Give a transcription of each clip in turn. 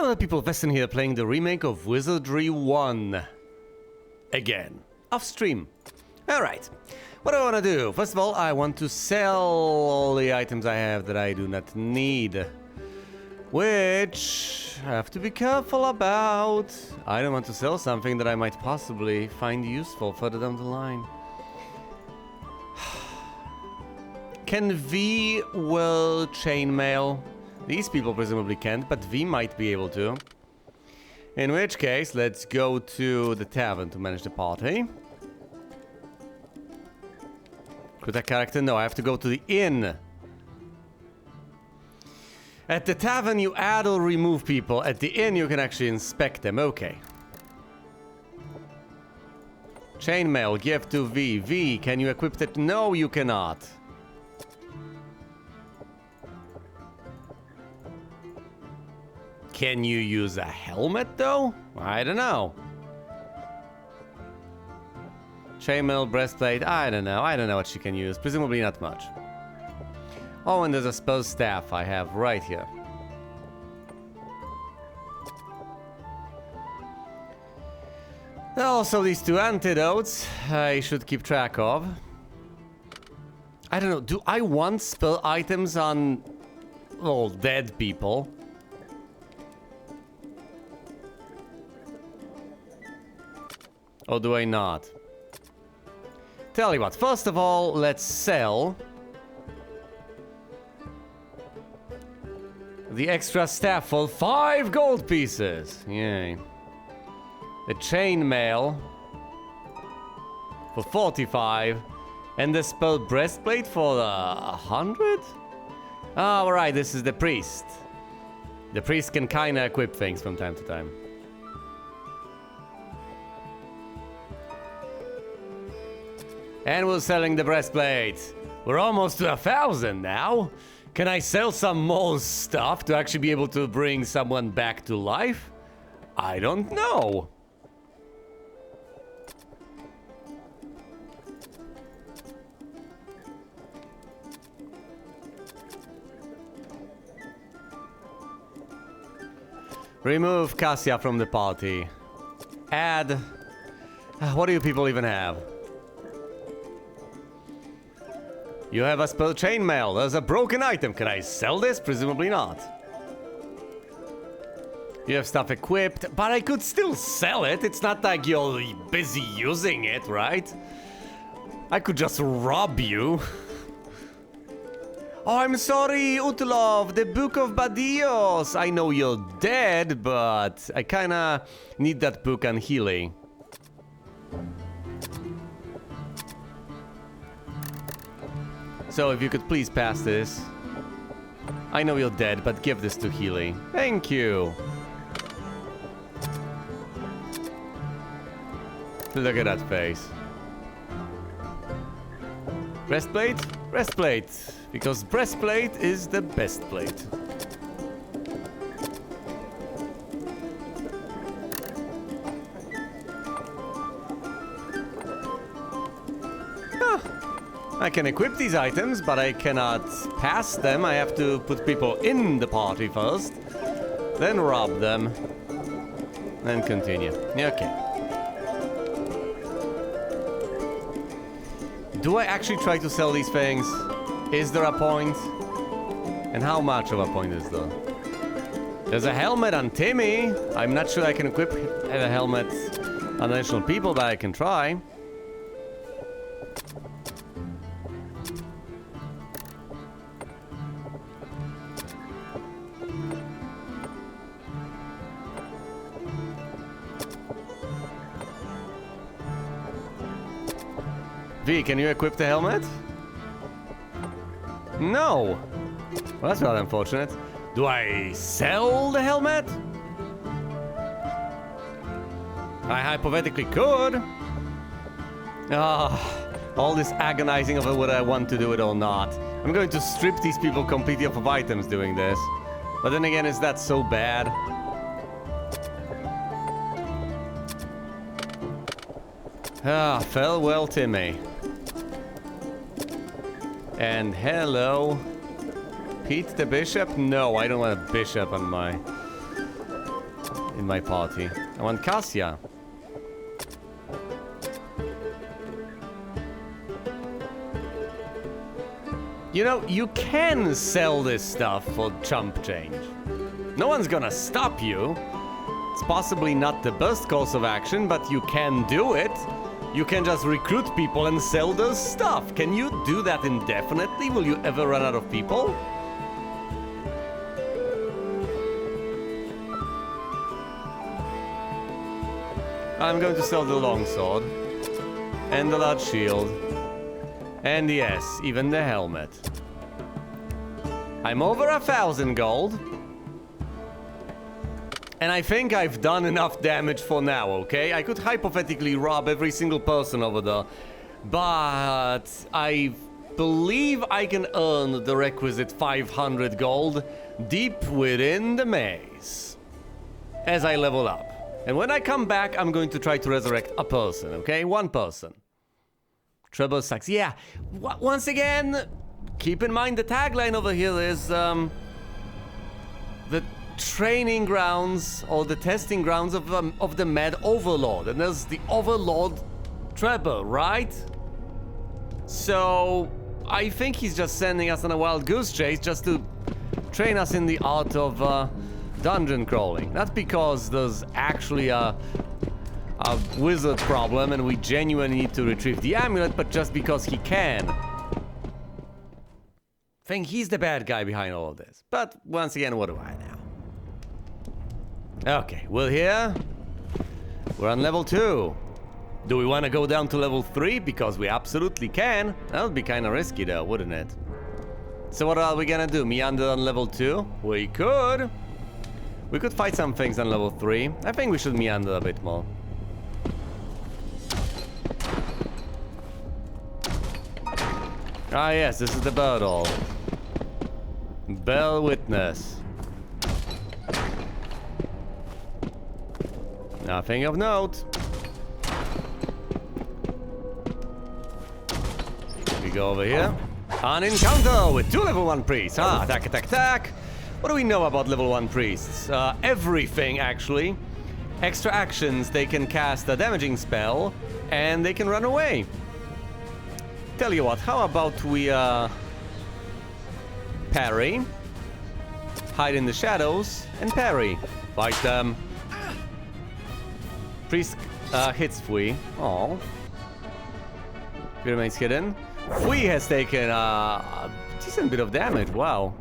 Hello people, Weston here playing the remake of Wizardry 1. Again. Off stream. Alright. What do I want to do? First of all, I want to sell all the items I have that I do not need. Which I have to be careful about. I don't want to sell something that I might possibly find useful further down the line. Can V will chainmail? These people presumably can't, but V might be able to. In which case, let's go to the tavern to manage the party. Could that character? No, I have to go to the inn. At the tavern, you add or remove people. At the inn, you can actually inspect them. Okay. Chainmail, give to V. V, can you equip that? No, you cannot. Can you use a helmet, though? I don't know. Chainmail, breastplate, I don't know. I don't know what she can use. Presumably not much. Oh, and there's a spell staff I have right here. Also, these two antidotes I should keep track of. I don't know. Do I want spell items on, well, dead people? Or do I not? Tell you what, first of all, let's sell the extra staff for 5 gold pieces. Yay. The chainmail for 45. And the spell breastplate for 100? Oh, alright, this is the priest. The priest can kinda equip things from time to time. And we're selling the breastplate. We're almost to 1,000 now. Can I sell some more stuff to actually be able to bring someone back to life? I don't know. Remove Cassia from the party. Add... What do you people even have? You have a spell chainmail. There's a broken item. Can I sell this? Presumably not. You have stuff equipped, but I could still sell it. It's not like you're busy using it, right? I could just rob you. Oh, I'm sorry, Utlov. The Book of Badios. I know you're dead, but I kinda need that book on healing. So if you could please pass this. I know you're dead, but give this to Healy. Thank you. Look at that face. Breastplate? Breastplate. Because breastplate is the best plate. I can equip these items, but I cannot pass them. I have to put people in the party first, then rob them, then continue. Okay. Do I actually try to sell these things? Is there a point? And how much of a point is there? There's a helmet on Timmy. I'm not sure I can equip a helmet on additional people, but I can try. V, can you equip the helmet? No! Well, that's not unfortunate. Do I sell the helmet? I hypothetically could. All this agonizing over whether I want to do it or not. I'm going to strip these people completely of items doing this. But then again, is that so bad? Farewell, Timmy. And hello, Pete the Bishop? No, I don't want a bishop on my in my party. I want Cassia. You know, you can sell this stuff for chump change. No one's gonna stop you. It's possibly not the best course of action, but you can do it. You can just recruit people and sell their stuff. Can you do that indefinitely? Will you ever run out of people? I'm going to sell the longsword. And the large shield. And yes, even the helmet. I'm over 1,000 gold. And I think I've done enough damage for now, okay? I could hypothetically rob every single person over there. But I believe I can earn the requisite 500 gold deep within the maze. As I level up. And when I come back, I'm going to try to resurrect a person, okay? One person. Trouble sucks. Yeah, once again, keep in mind the tagline over here is, the training grounds or the testing grounds of the Mad Overlord. And there's the Overlord Trevor, right? So, I think he's just sending us on a wild goose chase just to train us in the art of, dungeon crawling. Not because there's actually a wizard problem and we genuinely need to retrieve the amulet, but just because he can. I think he's the bad guy behind all of this. But once again, what do I know? Okay, we're here. We're on level 2. Do we want to go down to level 3? Because we absolutely can. That would be kind of risky though, wouldn't it? So what are we gonna do? Meander on level 2? We could. We could fight some things on level 3. I think we should meander a bit more. Ah yes, this is the bird hall. Bell Witness. Nothing of note. We go over here. An encounter with 2 level 1 priests. Ah, attack, attack, attack. What do we know about level 1 priests? Everything, actually. Extra actions, they can cast a damaging spell, and they can run away. Tell you what, how about we, parry, hide in the shadows, and parry. Fight them. Priest, hits Fui. Oh. He remains hidden. Fui has taken, a decent bit of damage, wow.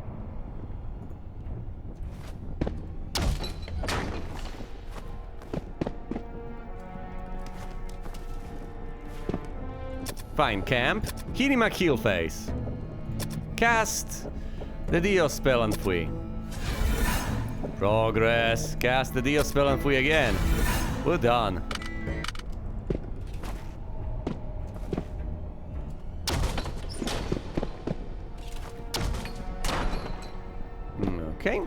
Fine, camp. Hinima kill face. Cast the Dio spell on Fui. Progress. Cast the Dio spell on Fui again. We're done. Okay.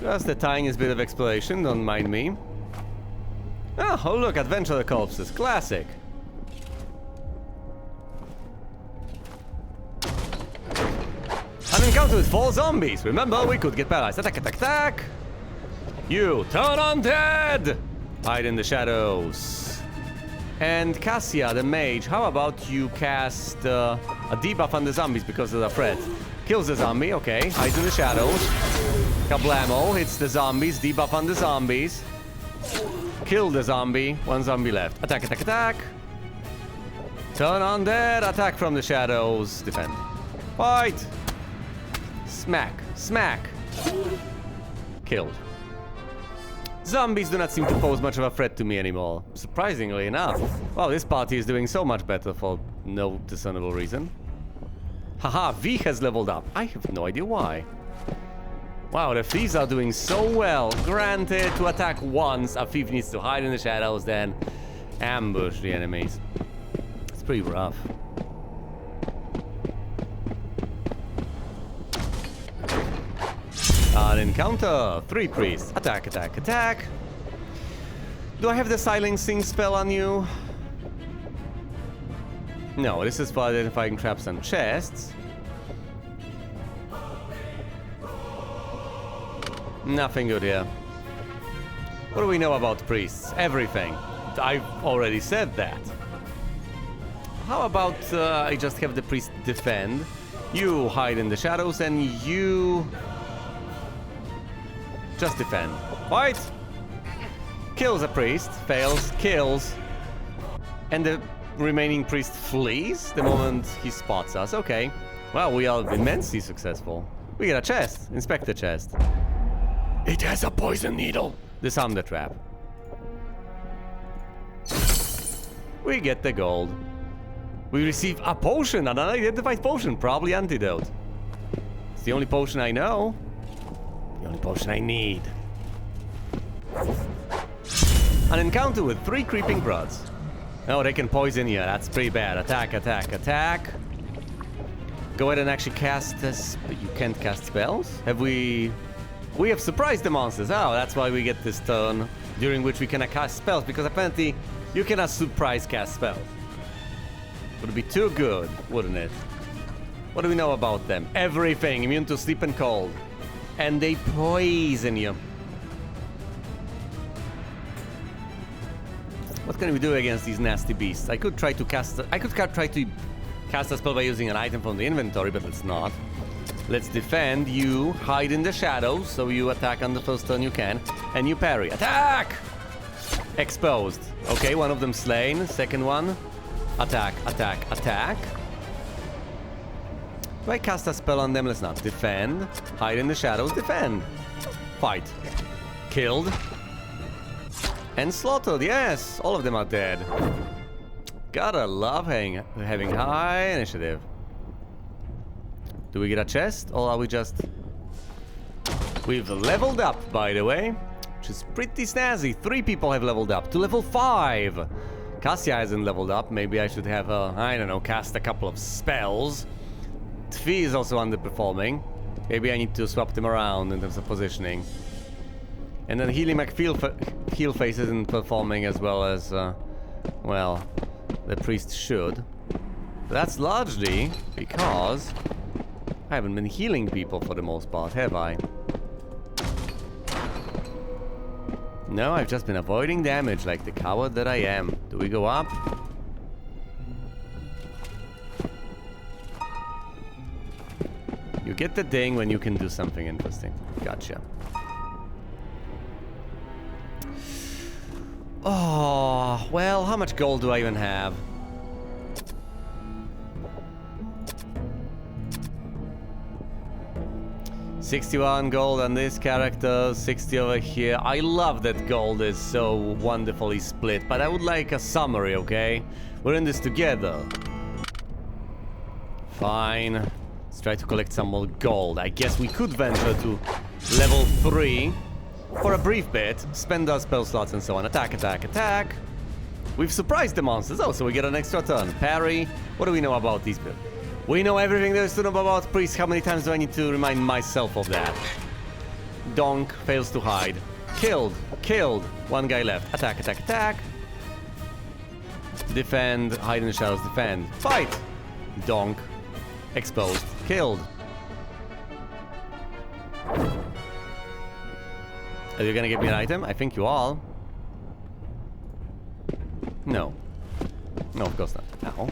Just the tiniest bit of exploration, don't mind me. Oh, look, Adventurer Corpses, classic. An encounter with 4 zombies. Remember, we could get paralyzed. Attack, attack, attack. You turn undead. Hide in the shadows. And Cassia, the mage, how about you cast a debuff on the zombies because of the threat? Kills the zombie, okay. Hides in the shadows. Kablamo, hits the zombies, debuff on the zombies. Kill the zombie, 1 zombie left. Attack, attack, attack. Turn undead, attack from the shadows, defend. Fight! Smack, smack. Killed. Zombies do not seem to pose much of a threat to me anymore, surprisingly enough. Wow, this party is doing so much better for no discernible reason. Haha, V has leveled up. I have no idea why. Wow, the thieves are doing so well. Granted, to attack once, a thief needs to hide in the shadows, then ambush the enemies. It's pretty rough. An encounter. 3 priests. Attack, attack, attack. Do I have the silencing spell on you? No, this is for identifying traps and chests. Nothing good here. What do we know about priests? Everything. I've already said that. How about I just have the priest defend? You hide in the shadows and you... just defend. Fight! Kills a priest, fails, kills. And the remaining priest flees the moment he spots us. Okay. Well, we are immensely successful. We get a chest. Inspect the chest. It has a poison needle. Disarm the trap. We get the gold. We receive a potion, an unidentified potion, probably antidote. It's the only potion I know. The only potion I need. An encounter with 3 creeping brods. Oh, they can poison you. That's pretty bad. Attack, attack, attack. Go ahead and actually cast this, but you can't cast spells? Have we... We have surprised the monsters. Oh, that's why we get this turn during which we cannot cast spells, because apparently you cannot surprise cast spells. Would be too good, wouldn't it? What do we know about them? Everything. Immune to sleep and cold. And they poison you. What can we do against these nasty beasts? I could try to cast a spell by using an item from the inventory, but let's not. Let's defend. You hide in the shadows, so you attack on the first turn you can, and you parry. Attack! Exposed. Okay, one of them slain. Second one. Attack, attack, attack. Do I cast a spell on them? Let's not. Defend. Hide in the shadows. Defend. Fight. Killed. And slaughtered. Yes, all of them are dead. Gotta love having high initiative. Do we get a chest, or are we just... We've leveled up, by the way, which is pretty snazzy. 3 people have leveled up to level 5. Cassia hasn't leveled up. Maybe I should have, I don't know, cast a couple of spells. Tfi is also underperforming. Maybe I need to swap them around in terms of positioning. And then Healy McFeelface isn't performing as well as, well, the priest should. But that's largely because I haven't been healing people for the most part, have I? No, I've just been avoiding damage like the coward that I am. Do we go up? You get the ding when you can do something interesting. Gotcha. Oh, well, how much gold do I even have? $61 gold on this character, 60 over here. I love that gold is so wonderfully split, but I would like a summary, okay? We're in this together. Fine. Let's try to collect some more gold. I guess we could venture to level 3 for a brief bit, spend our spell slots and so on. Attack, attack, attack. We've surprised the monsters. Oh, so we get an extra turn. Parry. What do we know about these people? We know everything there is to know about priests. How many times do I need to remind myself of that? Donk fails to hide. Killed. Killed. One guy left. Attack, attack, attack. Defend. Hide in the shadows. Defend. Fight. Donk. Exposed. Killed. Are you gonna give me an item? I think you are. No. No, of course not. Ow.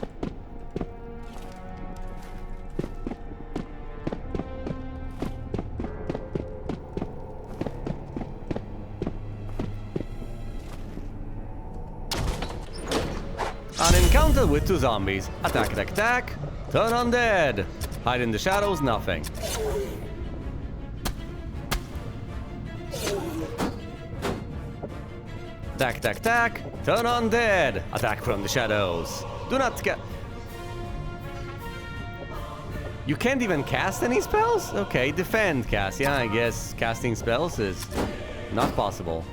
An encounter with 2 zombies. Attack, attack, attack. Turn undead. Hide in the shadows, nothing. Attack, attack, attack. Turn undead. Attack from the shadows. Do not get... You can't even cast any spells? Okay, defend, cast. Yeah, I guess casting spells is not possible.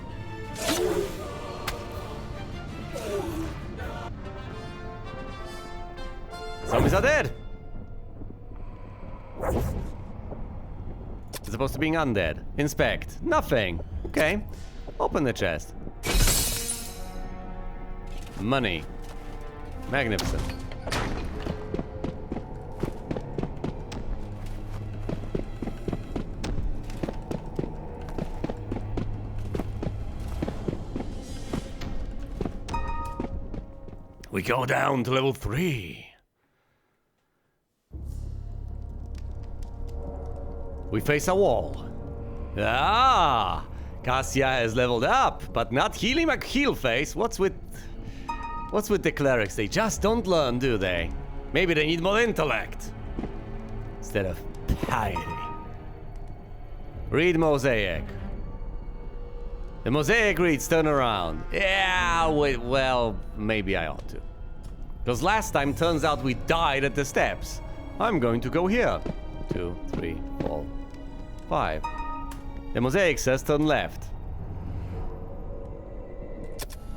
Zombies are dead! As opposed to being undead. Inspect. Nothing. Okay. Open the chest. Money. Magnificent. We go down to level 3. We face a wall. Ah! Cassia has leveled up, but not Healy McHeelface. What's with the clerics? They just don't learn, do they? Maybe they need more intellect instead of piety. Read Mosaic. The Mosaic reads turn around. Yeah, wait, well, maybe I ought to. Because last time turns out we died at the steps. I'm going to go here. 2, 3, 4, 5. The Mosaic says turn left.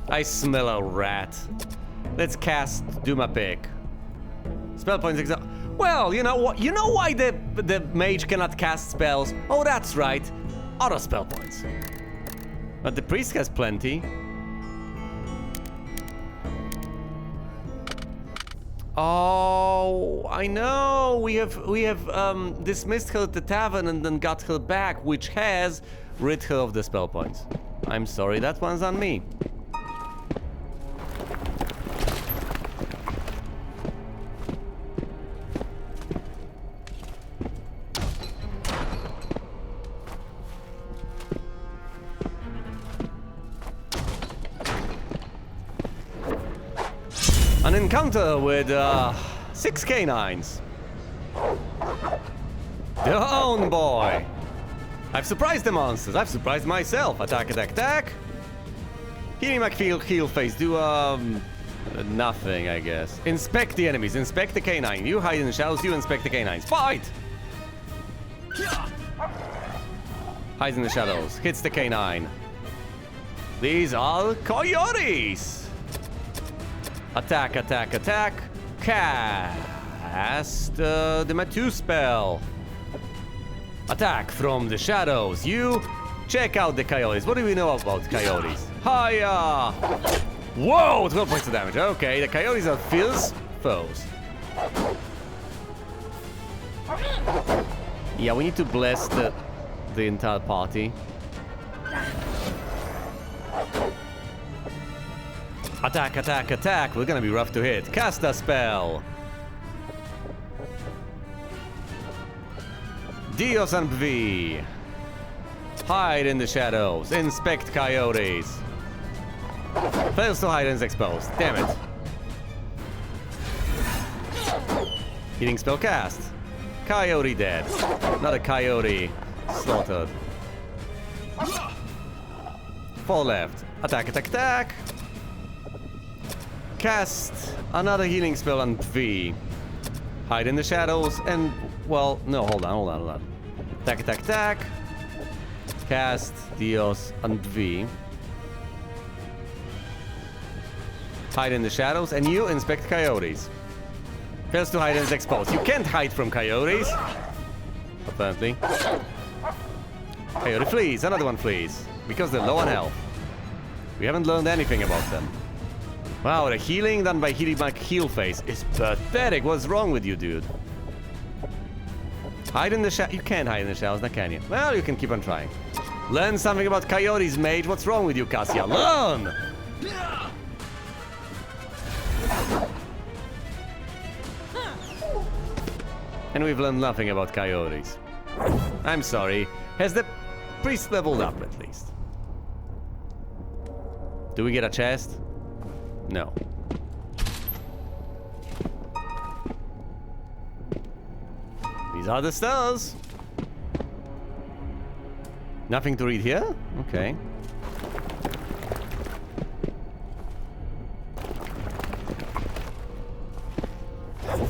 I smell a rat. Let's cast Duma Pick. Spell points well, you know what? You know why the mage cannot cast spells? Oh, that's right. Auto spell points. But the priest has plenty. Oh, I know. We have dismissed her at the tavern and then got her back, which has rid her of the spell points. I'm sorry, that one's on me. An encounter with 6 canines. Their own boy. I've surprised the monsters. I've surprised myself. Attack, attack, attack. Healy McHeelface, do nothing, I guess. Inspect the enemies. Inspect the canine. You hide in the shadows. You inspect the canines. Fight! Hides in the shadows. Hits the canine. These are coyotes. Attack, attack, attack. Cast the Matu spell. Attack from the shadows. You check out the coyotes. What do we know about coyotes? Hiya! Whoa! 12 points of damage. Okay, the coyotes are fierce foes. Yeah, we need to bless the entire party. Attack, attack, attack. We're gonna be rough to hit. Cast a spell. Dios and V. Hide in the shadows. Inspect coyotes. Fails to hide and is exposed. Damn it. Healing spell cast. Coyote dead. Not a coyote. Slaughtered. 4 left. Attack, attack, attack. Cast another healing spell on V. Hide in the shadows and, well, no, hold on. Attack, attack, attack. Cast Dios on V. Hide in the shadows and you inspect coyotes. Fails to hide and is exposed. You can't hide from coyotes. Apparently. Coyote flees. Another one flees. Because they're low on health. We haven't learned anything about them. Wow, the healing done by Healy McHeelface is pathetic. What's wrong with you, dude? Hide in the shadows. You can't hide in the shadows, now can you? Well, you can keep on trying. Learn something about coyotes, mage. What's wrong with you, Cassia? Learn! And we've learned nothing about coyotes. I'm sorry. Has the priest leveled up, at least? Do we get a chest? No. These are the stars. Nothing to read here? Okay.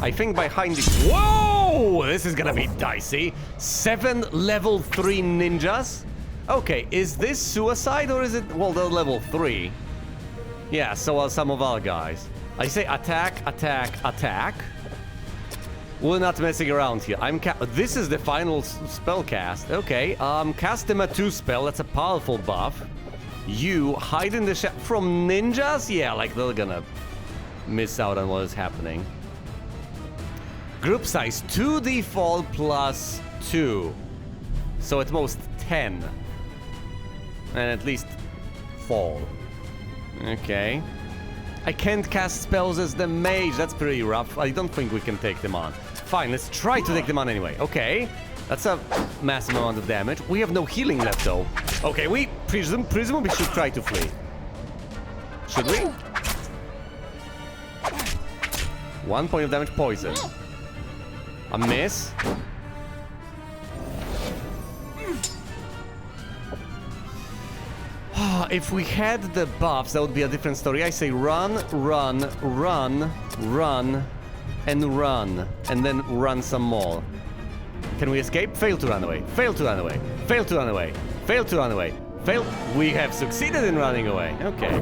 I think by hiding... Whoa! This is gonna be dicey. 7 level 3 ninjas? Okay, is this suicide or is it... Well, they're level 3. Yeah, so are some of our guys. I say attack, attack, attack. We're not messing around here. This is the final spell cast. Okay, cast the Matu spell. That's a powerful buff. You hide in the from ninjas? Yeah, like they're gonna miss out on what is happening. Group size 2d fall plus 2. So at most 10. And at least fall. Okay. I can't cast spells as the mage. That's pretty rough. I don't think we can take them on. Fine, let's try to take them on anyway. Okay. That's a massive amount of damage. We have no healing left, though. Okay, we presumably should try to flee. Should we? 1 point of damage, poison. A miss. If we had the buffs, that would be a different story. I say run, run, run, run, and run. And then run some more. Can we escape? Fail to run away. Fail to run away. Fail to run away. Fail to run away. Fail. We have succeeded in running away. Okay.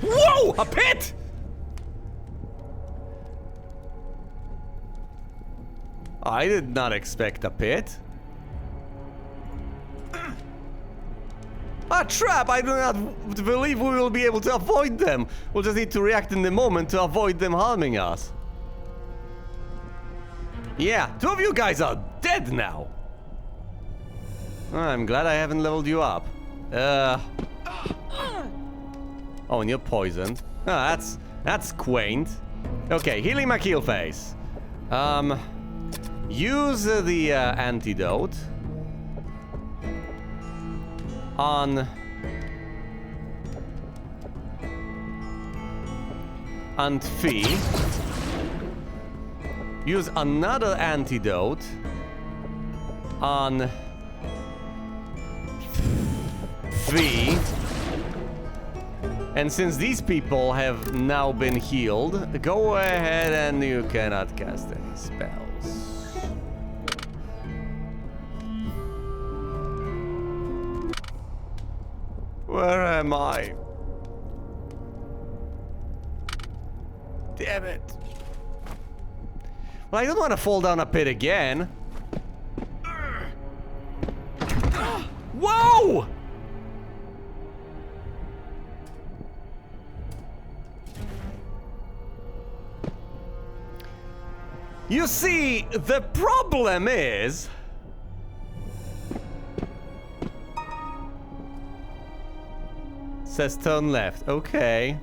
Whoa! A pit! I did not expect a pit. A trap! I do not believe we will be able to avoid them. We'll just need to react in the moment to avoid them harming us. Yeah, 2 of you guys are dead now. I'm glad I haven't leveled you up. Oh, and you're poisoned. Oh, that's quaint. Okay, healing my heal face. Use the antidote on Fee. Use another antidote on Fee. And since these people have now been healed, go ahead and you cannot cast any spells. Where am I? Damn it. Well, I don't want to fall down a pit again. Whoa! You see, the problem is... Says turn left. Okay.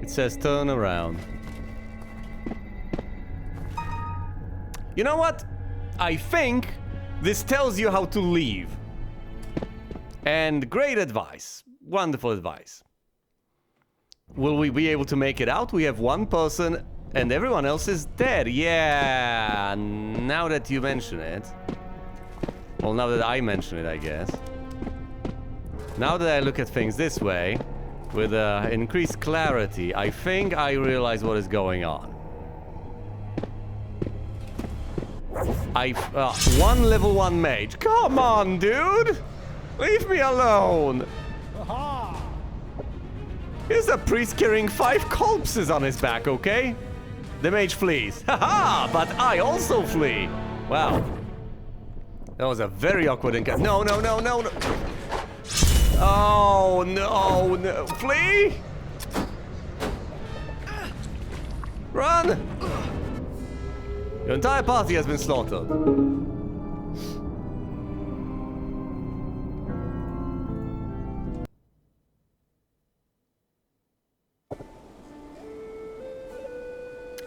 It says turn around. You know what? I think this tells you how to leave. And great advice. Wonderful advice. Will we be able to make it out? We have 1 person and everyone else is dead. Yeah, now that you mention it. Well, now that I mention it, I guess. Now that I look at things this way, with increased clarity, I think I realize what is going on. One level 1 mage. Come on, dude! Leave me alone! Aha! Here's a priest carrying 5 corpses on his back, okay? The mage flees. Haha! But I also flee! Wow. That was a very awkward encounter. No, no, no, no, no! Oh, no, no. Flee! Run! Your entire party has been slaughtered.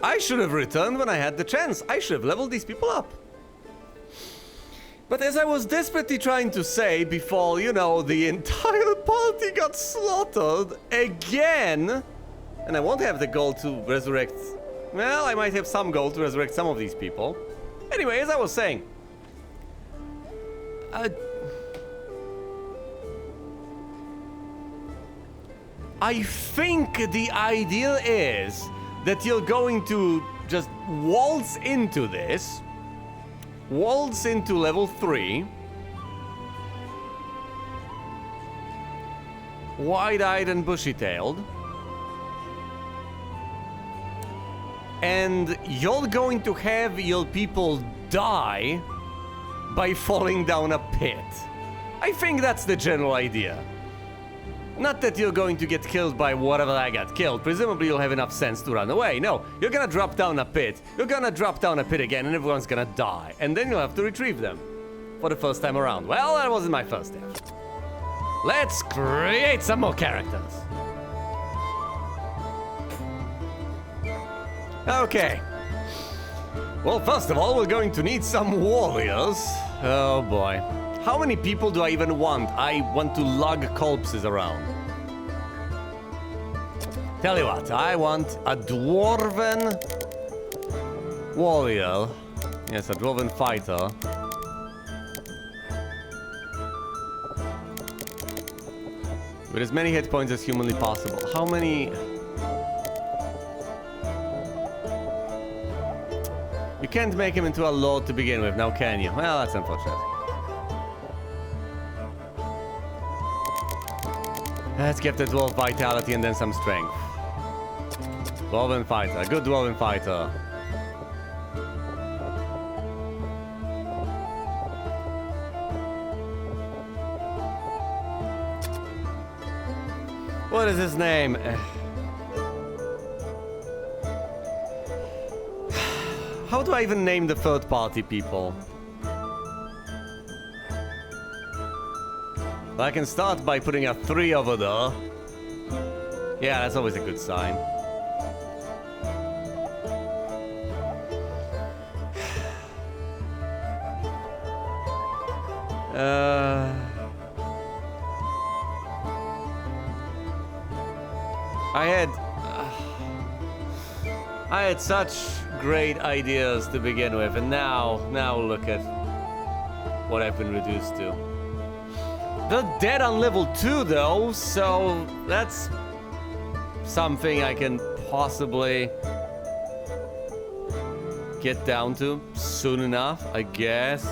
I should have returned when I had the chance. I should have leveled these people up. But as I was desperately trying to say before, you know, the entire party got slaughtered again, and I won't have the gold to resurrect... Well, I might have some gold to resurrect some of these people. Anyway, as I was saying... I think the idea is that you're going to just waltz into this. Waltz into level 3. Wide-eyed and bushy-tailed. And you're going to have your people die by falling down a pit. I think that's the general idea. Not that you're going to get killed by whatever I got killed. Presumably you'll have enough sense to run away. No, you're gonna drop down a pit. You're gonna drop down a pit again and everyone's gonna die. And then you'll have to retrieve them. For the first time around. Well, that wasn't my first death. Let's create some more characters. Okay. Well, first of all, we're going to need some warriors. Oh boy. How many people do I even want? I want to lug corpses around. Tell you what, I want a dwarven warrior. Yes, a dwarven fighter. With as many hit points as humanly possible. How many? You can't make him into a lord to begin with, now can you? Well, that's unfortunate. Let's get the dwarf vitality and then some strength. Dwarven fighter, a good dwarven fighter. What is his name? How do I even name the third party people? Well, I can start by putting a 3 over there. Yeah, that's always a good sign. I had such great ideas to begin with, and now look at what I've been reduced to. They're dead on level 2 though, so that's something I can possibly get down to soon enough, I guess.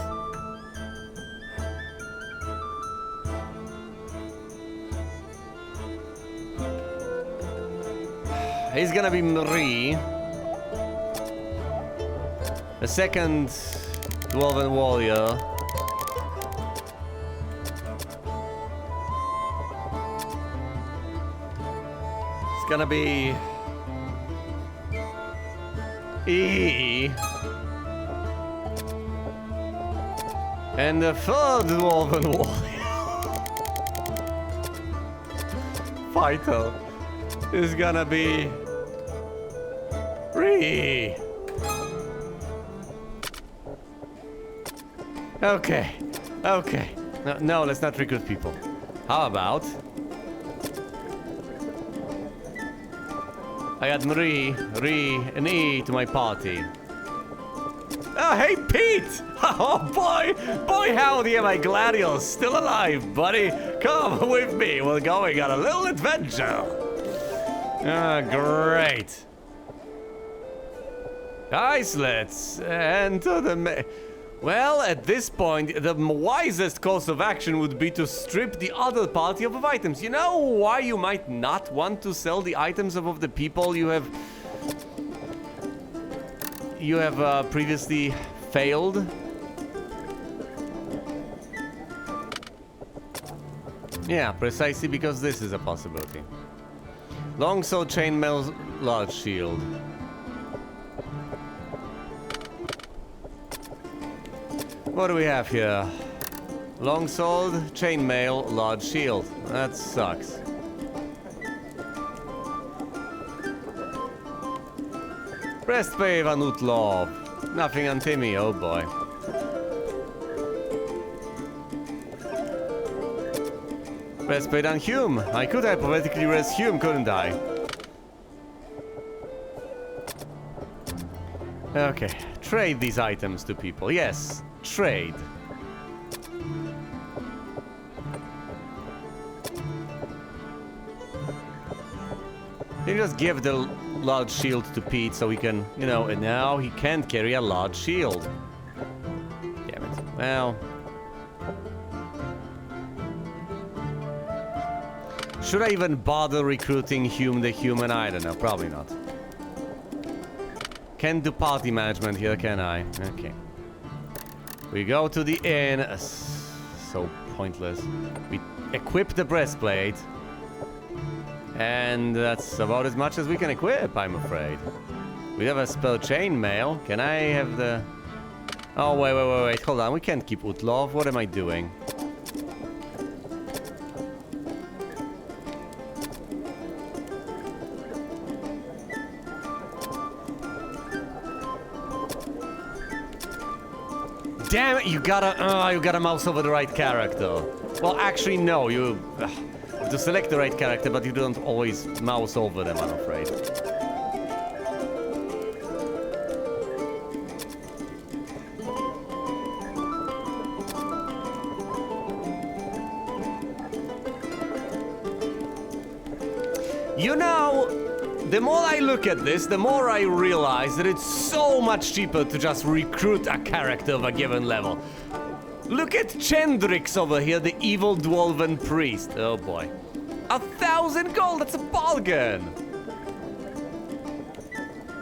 He's gonna be Marie. The second dwarven warrior. It's gonna be E. And the third dwarven warrior fighter is gonna be Ree. Okay. No, let's not recruit people. How about I add Marie, Ree, and E to my party. Oh, hey, Pete! Oh, boy, howdy, am I glad you're still alive, buddy. Come with me, we're going on a little adventure. Ah, great. Guys, let's enter the... Well, at this point, the wisest course of action would be to strip the other party of items. You know why you might not want to sell the items of the people you have previously failed? Yeah, precisely because this is a possibility. Longsword, chainmail, large shield. What do we have here? Longsword, chainmail, large shield. That sucks. Breastplate on Utlov. Nothing on Timmy, oh boy. Breastplate on Hume. I could hypothetically res Hume, couldn't I? Okay, trade these items to people. Yes, trade. You just give the large shield to Pete so he can, you know, and now he can't carry a large shield. Damn it. Well. Should I even bother recruiting Hume the Human? I don't know, probably not. Can't do party management here, can I? Okay. We go to the inn. So pointless. We equip the breastplate. And that's about as much as we can equip, I'm afraid. We have a spell chainmail. Can I have the... Oh, wait. Hold on. We can't keep Utlov. What am I doing? Damn it, you gotta mouse over the right character. Well, actually, no, you have to select the right character, but you don't always mouse over them, I'm afraid. You know, the more I look at this, the more I realize that it's so much cheaper to just recruit a character of a given level. Look at Chendrix over here, the evil dwarven priest. Oh boy. 1,000 gold, that's a bargain!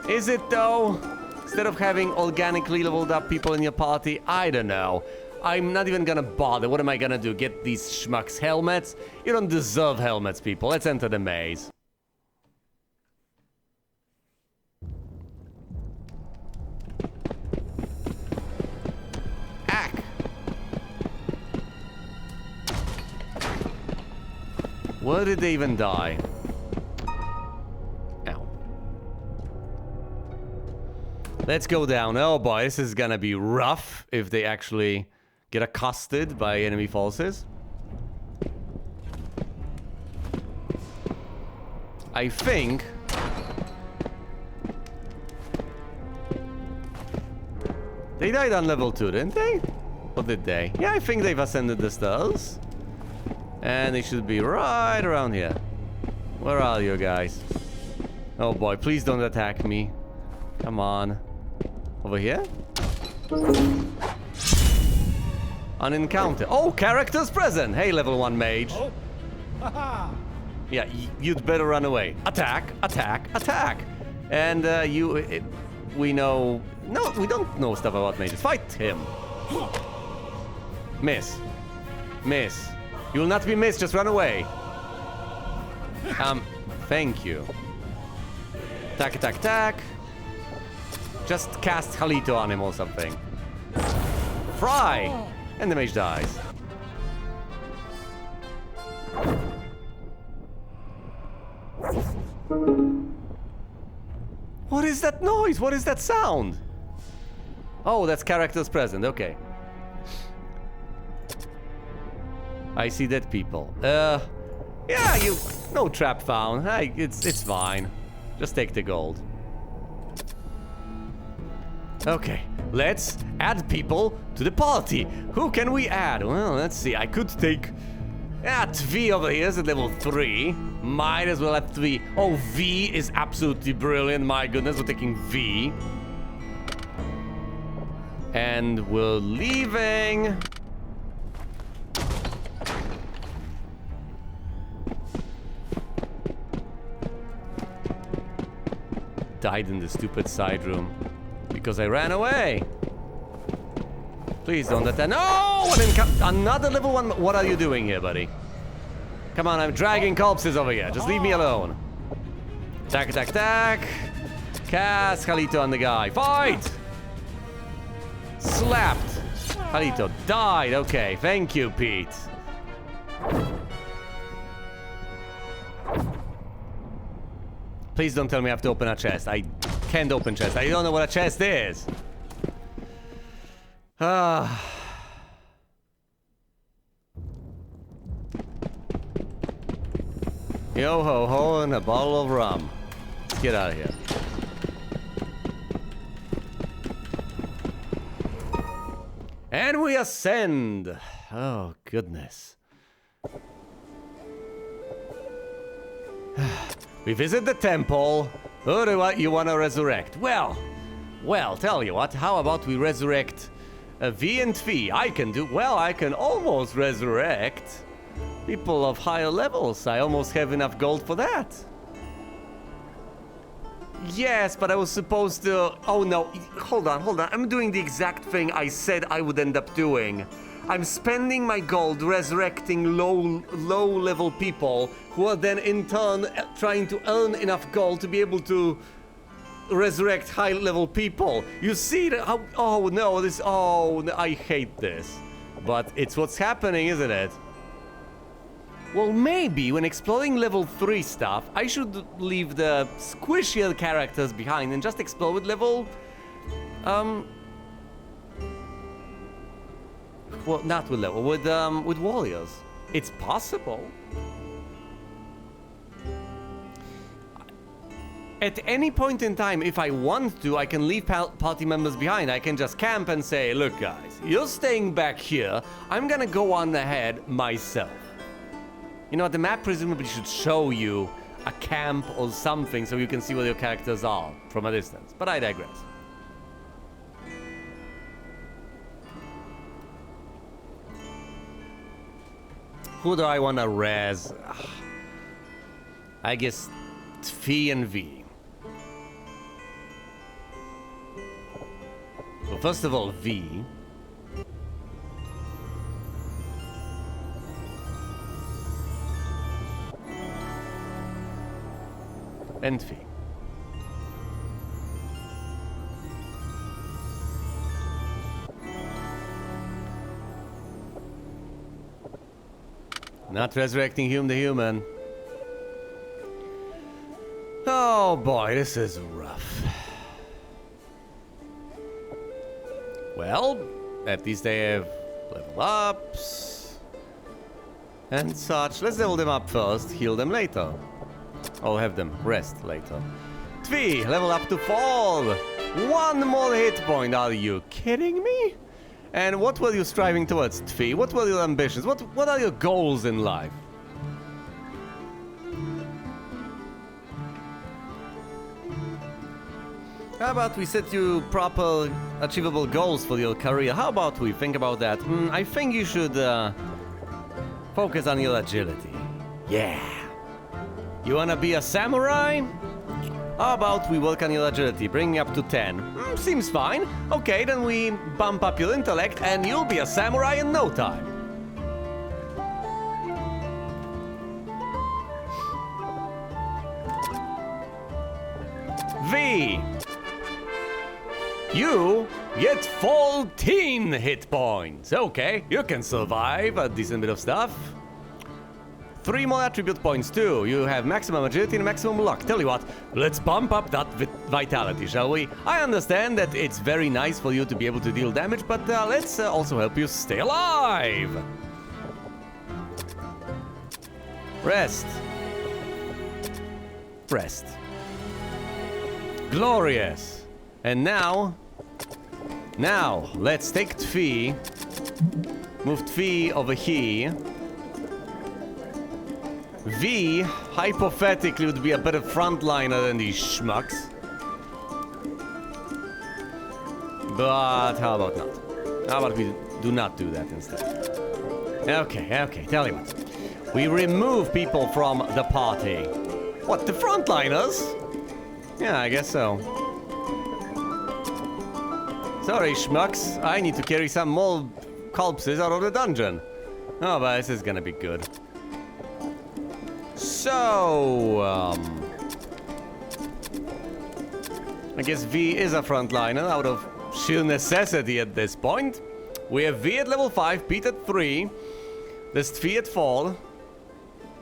Is it though? Instead of having organically leveled up people in your party, I don't know. I'm not even gonna bother. What am I gonna do? Get these schmucks helmets? You don't deserve helmets, people. Let's enter the maze. Where did they even die? Ow. Let's go down. Oh boy, this is gonna be rough if they actually get accosted by enemy forces. I think... They died on level 2, didn't they? Or did they? Yeah, I think they've ascended the stairs. And they should be right around here. Where are you guys? Oh boy, please don't attack me. Come on. Over here? An encounter. Oh, characters present! Hey, level 1 mage. Oh. Yeah, you'd better run away. Attack, attack, attack! And we know... No, we don't know stuff about mages. Fight him! Miss. Miss. You will not be missed, just run away. Thank you. Attack, attack, attack. Just cast Halito on him or something. Fry! And the mage dies. What is that noise? What is that sound? Oh, that's characters present, okay. I see dead people. Yeah, no trap found. Hey, it's fine. Just take the gold. Okay, let's add people to the party. Who can we add? Well, let's see. I could take... Tvi over here is at level 3. Might as well add 3. Oh, V is absolutely brilliant. My goodness, we're taking V. And we're leaving... Died in the stupid side room because I ran away. Please don't attack. No! Another level 1. What are you doing here, buddy? Come on, I'm dragging corpses over here. Just leave me alone. Attack, attack, attack. Cast Halito on the guy. Fight! Slapped. Halito died. Okay, thank you, Pete. Please don't tell me I have to open a chest. I can't open chest. I don't know what a chest is. Yo ho ho and a bottle of rum. Let's get out of here. And we ascend. Oh, goodness. We visit the temple. Who do you want to resurrect? Well, tell you what. How about we resurrect V and Tvi? I can almost resurrect people of higher levels. I almost have enough gold for that. Yes, but I was supposed to... Oh no, hold on. I'm doing the exact thing I said I would end up doing. I'm spending my gold resurrecting low level people who are then in turn trying to earn enough gold to be able to resurrect high level people. You see that? Oh no, I hate this. But it's what's happening, isn't it? Well, maybe when exploring level 3 stuff, I should leave the squishier characters behind and just explore with level... Well, not with level, with warriors. It's possible. At any point in time, if I want to, I can leave party members behind. I can just camp and say, look guys, you're staying back here. I'm gonna go on ahead myself. You know, the map presumably should show you a camp or something so you can see where your characters are from a distance. But I digress. Who do I want to res? I guess Tfee and V. Well, first of all, V. And Tfee. Not resurrecting the human. Oh boy, this is rough. Well, at least they have level ups and such. Let's level them up first, heal them later. Or have them rest later. Tfee, level up to 4. 1 more hit point, are you kidding me? And what were you striving towards, Tfee? What were your ambitions? What are your goals in life? How about we set you proper, achievable goals for your career? How about we think about that? I think you should focus on your agility. Yeah. You wanna be a samurai? How about we work on your agility, bring you up to 10? Seems fine. Okay, then we bump up your intellect and you'll be a samurai in no time. V. You get 14 hit points. Okay, you can survive a decent bit of stuff. 3 more attribute points too. You have maximum agility and maximum luck. Tell you what, let's bump up that vitality, shall we? I understand that it's very nice for you to be able to deal damage, but let's also help you stay alive. Rest. Rest. Glorious. And now, let's take Tfee. Move Tfee over here. V, hypothetically, would be a better frontliner than these schmucks. But how about not? How about we do not do that instead? Okay, tell you what. We remove people from the party. What, the frontliners? Yeah, I guess so. Sorry, schmucks. I need to carry some more corpses out of the dungeon. Oh, but this is gonna be good. So, I guess V is a frontliner out of sheer necessity at this point. We have V at level 5, Pete at 3, there's Tfee at 4,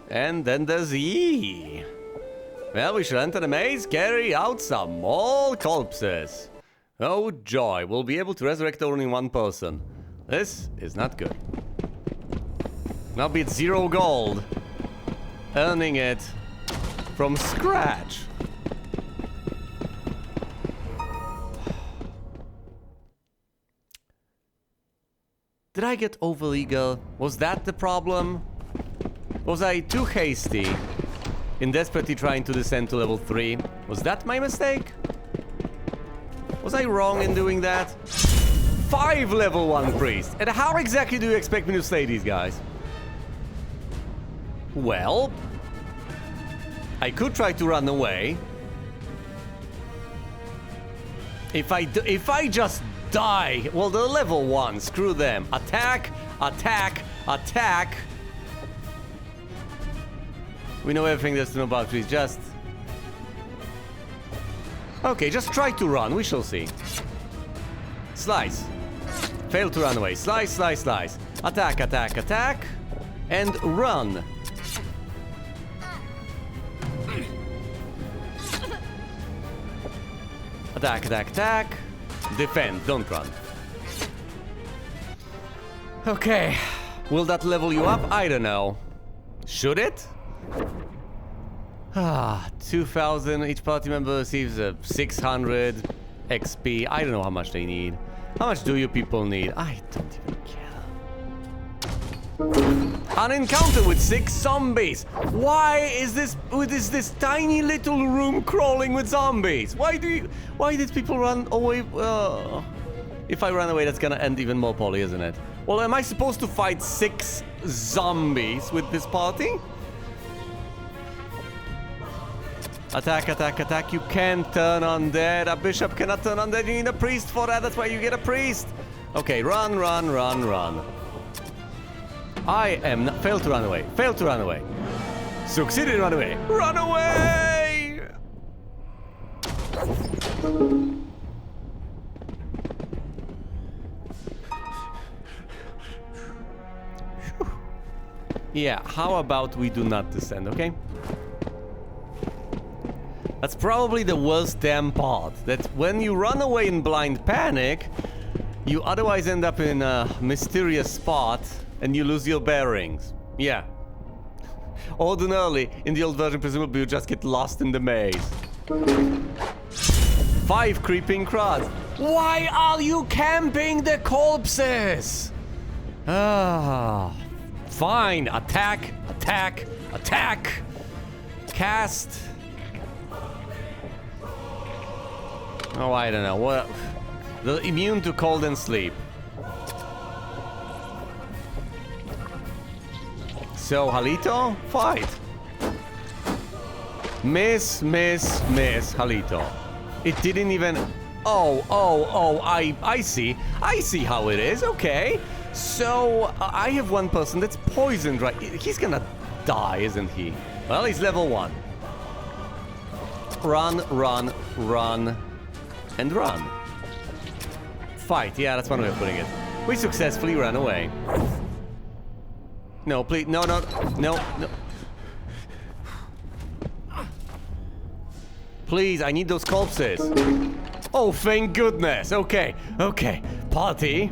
and then there's E. Well, we should enter the maze, carry out some more corpses. Oh joy, we'll be able to resurrect only 1 person. This is not good. Now be it 0 gold. Earning it from scratch. Did I get overeager? Was that the problem? Was I too hasty in desperately trying to descend to level 3? Was that my mistake? Was I wrong in doing that? 5 level 1 priest. And how exactly do you expect me to slay these guys? Well, I could try to run away. If I just die, well, they're level 1, screw them. Attack, Attack! Attack! We know everything there's to know about trees, just... Okay, just try to run, we shall see. Slice. Fail to run away. Slice, slice, slice. Attack, attack, attack. And run. Attack, attack, attack. Defend, don't run. Okay. Will that level you up? I don't know. Should it? 2,000. Each party member receives 600 XP. I don't know how much they need. How much do you people need? I don't even care. An encounter with 6 zombies. Why is this tiny little room crawling with zombies? Why did people run away? If I run away, that's gonna end even more poorly, isn't it? Well, am I supposed to fight 6 zombies with this party? Attack, attack, attack. You can't turn undead. A bishop cannot turn undead. You need a priest for that. That's why you get a priest. Okay, run, run, run, run. I am not... Failed to run away. Failed to run away. Succeeded to run away. Run away! Yeah, how about we do not descend, okay? That's probably the worst damn part. That when you run away in blind panic, you otherwise end up in a mysterious spot and you lose your bearings. Yeah. Ordinarily, in the old version, presumably you just get lost in the maze. 5 creeping crowds. Why are you camping the corpses? Fine. Attack, attack, attack. Cast. Oh, I don't know. What? They're immune to cold and sleep. So, Halito, fight. Miss, miss, miss, Halito. It didn't even... Oh, I see. I see how it is, okay. So, I have one person that's poisoned, right? He's gonna die, isn't he? Well, he's level 1. Run, run, run. And run. Fight, yeah, that's one way of putting it. We successfully ran away. No, please, no, no, no, no. Please, I need those corpses. Oh, thank goodness. Okay, okay. Party.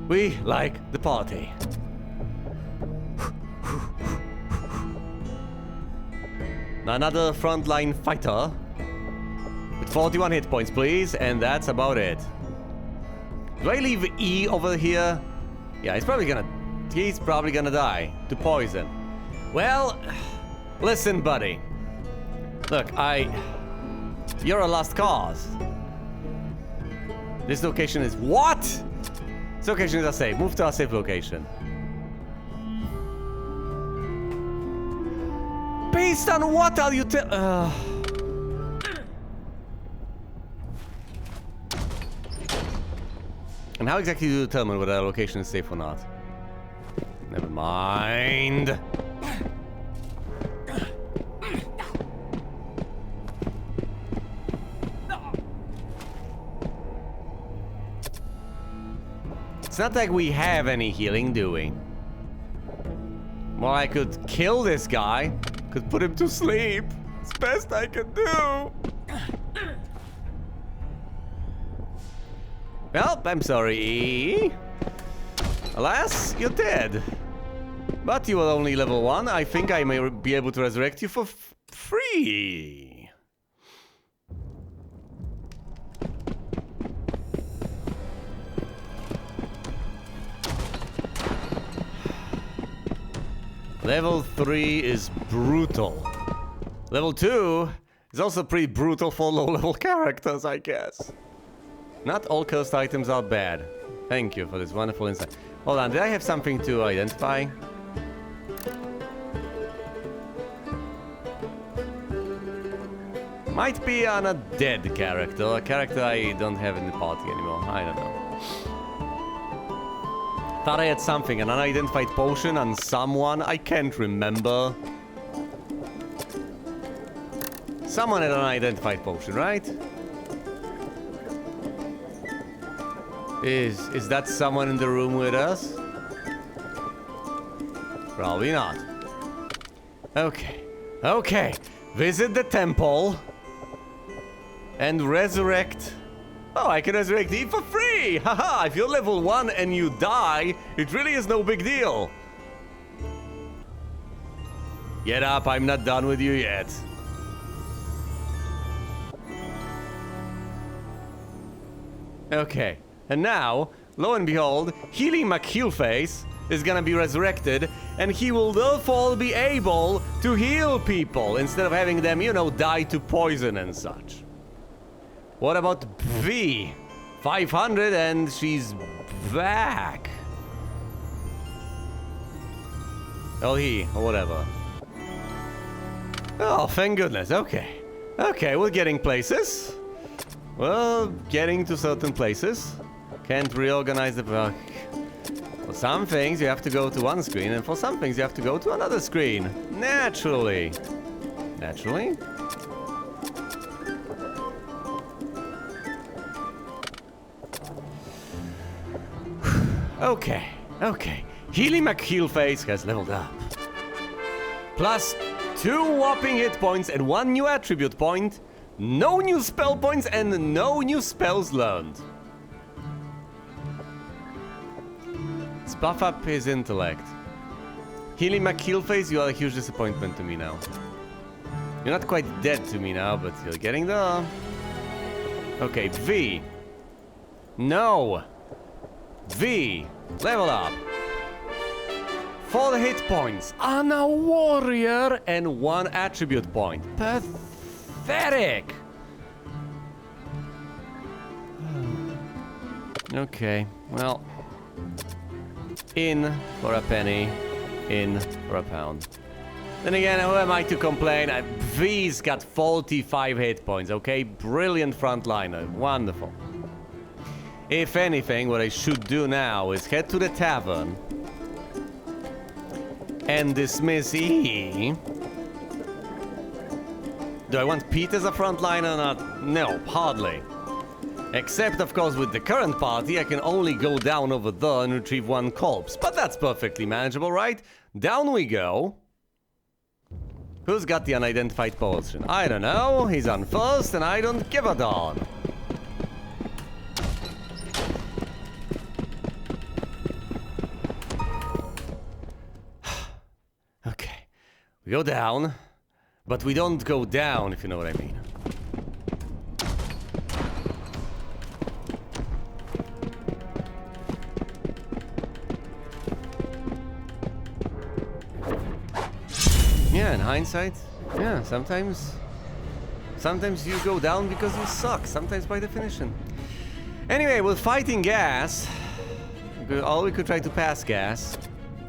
We like the party. Another frontline fighter. With 41 hit points, please, and that's about it. Do I leave E over here? Yeah, he's probably gonna die to poison. Well, listen, buddy. Look, you're a lost cause. This location is what? This location is a safe. Move to a safe location. Based on what are you And how exactly do you determine whether a location is safe or not? Never mind. It's not like we have any healing, do we? Well, I could kill this guy. Could put him to sleep. It's the best I can do. Well, I'm sorry. Alas, you're dead. But you are only level 1. I think I may be able to resurrect you for free. Level 3 is brutal. Level 2 is also pretty brutal for low-level characters, I guess. Not all cursed items are bad. Thank you for this wonderful insight. Hold on, did I have something to identify? Might be on a dead character, a character I don't have in the party anymore. I don't know. Thought I had something, an unidentified potion on someone. I can't remember. Someone had an unidentified potion, right? Is that someone in the room with us? Probably not. Okay. Okay. Visit the temple. And resurrect. Oh, I can resurrect Eve for free! Haha! If you're level 1 and you die, it really is no big deal. Get up, I'm not done with you yet. Okay. And now, lo and behold, Healy McHeelface is gonna be resurrected, and he will therefore be able to heal people instead of having them, you know, die to poison and such. What about V? 500 and she's back. Or he, or whatever. Oh, thank goodness. Okay. Okay, we're getting places. Well, getting to certain places. Can't reorganize the book. For some things you have to go to one screen, and for some things you have to go to another screen. Naturally. Naturally. Okay, okay. Healy McHeelface has leveled up. Plus 2 whopping hit points and 1 new attribute point. No new spell points and no new spells learned. Let's buff up his intellect. Healy McHeelface, you are a huge disappointment to me now. You're not quite dead to me now, but you're getting there. Okay, V. No. V, level up. 4 hit points on a warrior and 1 attribute point. Pathetic. Okay, well. In for a penny, in for a pound. Then again, who am I to complain? V's got 45 hit points, okay? Brilliant frontliner, wonderful. If anything, what I should do now is head to the tavern and dismiss E. Do I want Pete as a frontliner or not? No, hardly. Except, of course, with the current party, I can only go down over there and retrieve 1 corpse. But that's perfectly manageable, right? Down we go. Who's got the unidentified potion? I don't know. He's on first and I don't give a darn. Okay. We go down. But we don't go down, if you know what I mean. Yeah, in hindsight, yeah, sometimes you go down because you suck, sometimes by definition. Anyway, with fighting gas, or we could try to pass gas.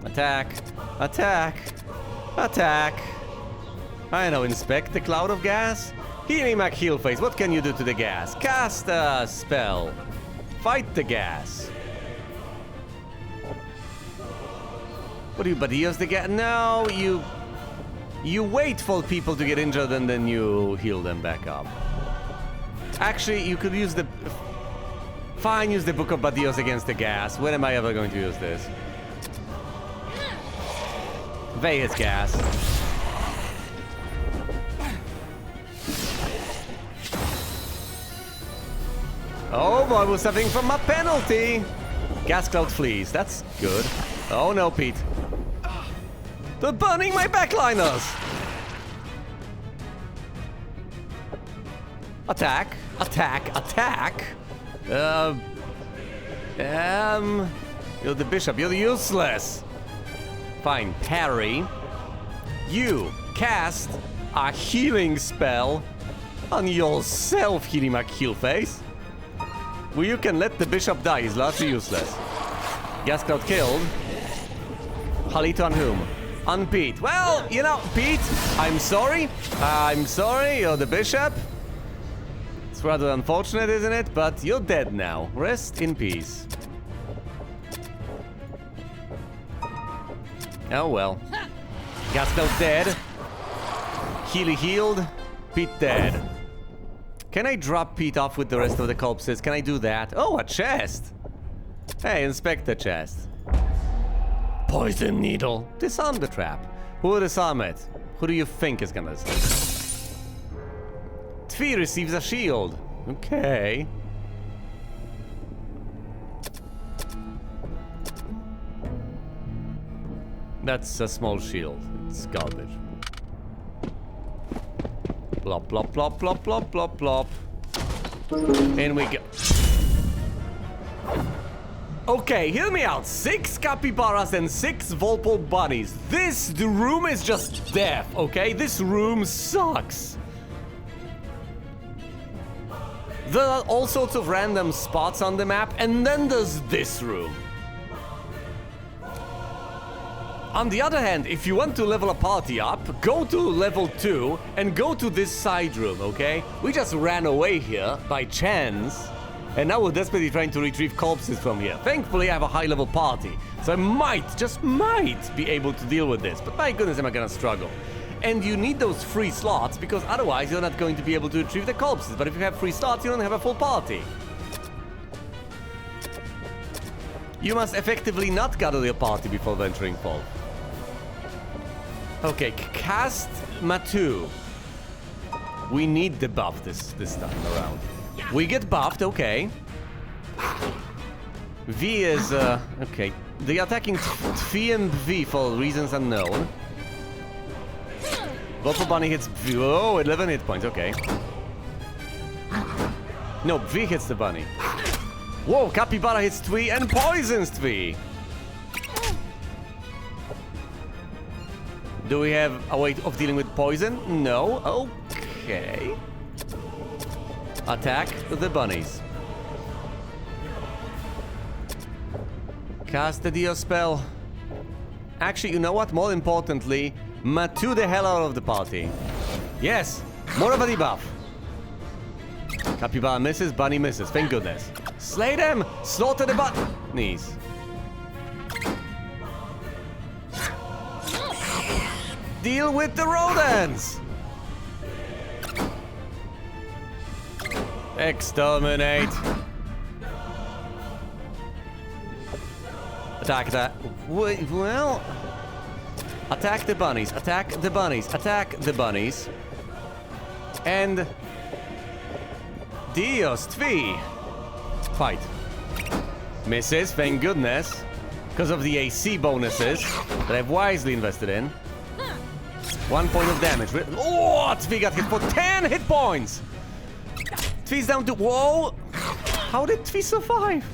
Attack, attack, attack. I know, inspect the cloud of gas. Healy McHeelface, what can you do to the gas? Cast a spell. Fight the gas. What do you, Badillos the gas? No, you wait for people to get injured and then you heal them back up. Actually, you could use the... Fine, use the Book of Badillos against the gas. When am I ever going to use this? Vegas gas. Oh boy, we're suffering from a penalty. Gas cloud flees. That's good. Oh no, Pete. They're burning my backliners. Attack, attack, attack. You're the bishop. You're useless. Fine, parry. You cast a healing spell on yourself, Healy McHeelface. Well, you can let the bishop die. He's largely useless. Gas cloud killed. Halito on whom? On Pete. Well, you know, Pete, I'm sorry. I'm sorry, you're the bishop. It's rather unfortunate, isn't it? But you're dead now. Rest in peace. Oh well. Gaspell dead. Healy healed. Pete dead. Can I drop Pete off with the rest of the corpses? Can I do that? Oh, a chest! Hey, inspect the chest. Poison needle. Disarm the trap. Who will disarm it? Who do you think is gonna disarm? Tvi receives a shield. Okay. That's a small shield. It's garbage. Plop, plop, plop, plop, plop, plop, plop. In we go. Okay, hear me out. 6 capybaras and 6 Volpole bunnies. The room is just death, okay? This room sucks. There are all sorts of random spots on the map, and then there's this room. On the other hand, if you want to level a party up, go to level 2 and go to this side room, okay? We just ran away here by chance, and now we're desperately trying to retrieve corpses from here. Thankfully, I have a high-level party, so I might, just might, be able to deal with this. But my goodness, am I gonna struggle. And you need those free slots, because otherwise you're not going to be able to retrieve the corpses. But if you have free slots, you don't have a full party. You must effectively not gather your party before venturing forth. Okay, cast Matu. We need the buff this time around. We get buffed, okay. V is, okay. They are attacking Tvi and V for reasons unknown. Volpole Bunny hits V. Oh, 11 hit points, okay. No, V hits the bunny. Whoa, Capybara hits Tvi and poisons Tvi. Do we have a way of dealing with poison? No. Okay. Attack the bunnies. Cast the Dio spell. Actually, you know what? More importantly, Matu the hell out of the party. Yes, more of a debuff. Capybara misses, bunny misses. Thank goodness. Slay them! Slaughter the bunnies. Deal with the rodents! Exterminate. Attack that. Well... Attack the bunnies, attack the bunnies, attack the bunnies. And... Dios, Tvi. Fight. Misses, thank goodness. Because of the AC bonuses that I've wisely invested in. 1 point of damage. Oh, Tvi got hit for 10 hit points! Tvi's down to... Whoa! How did Tvi survive?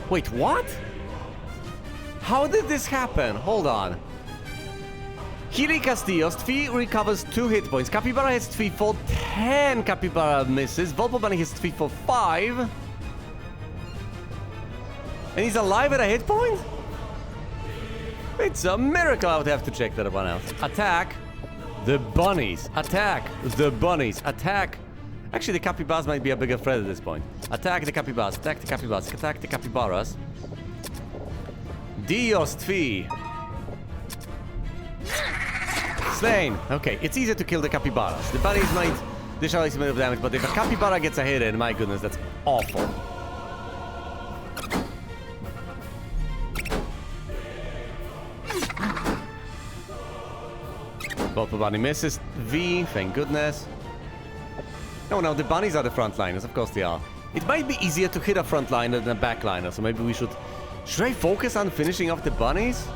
Wait, what? How did this happen? Hold on. Healy Castillos, Tvi recovers 2 hit points. Capybara hits Tvi for 10. Capybara misses. Volpole Bunny hits Tvi for 5. And he's alive at a hit point? It's a miracle. I would have to check that one out. Attack the bunnies. Attack the bunnies. Attack. Actually, the capybaras might be a bigger threat at this point. Attack the capybaras. Attack the capybaras. Attack the capybaras. Dios Tvi. Slain. Okay, it's easier to kill the capybaras. The bunnies might dish out a bit of damage, but if a capybara gets a hit in, my goodness, that's awful. Volpole Bunny misses V, thank goodness. Oh no, the bunnies are the frontliners, of course they are. It might be easier to hit a frontliner than a backliner, so maybe we should... Should I focus on finishing off the bunnies?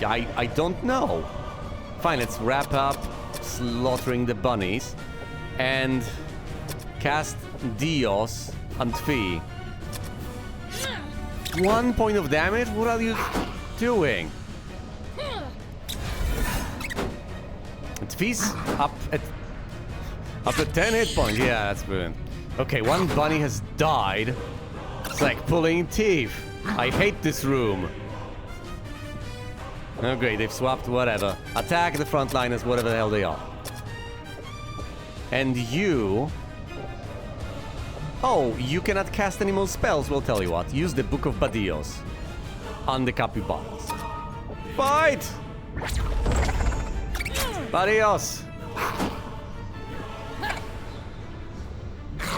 I don't know. Fine, let's wrap up slaughtering the bunnies. And cast Dios on Tvi. 1 point of damage? What are you doing? Tvi's up at 10 hit points. Yeah, that's brilliant. Okay, 1 bunny has died. It's like pulling teeth. I hate this room. Oh great, they've swapped whatever. Attack the frontliners, whatever the hell they are. And you Oh, you cannot cast any more spells? We'll tell you what. Use the Book of Badillos on the capybaras. Fight! Badillos!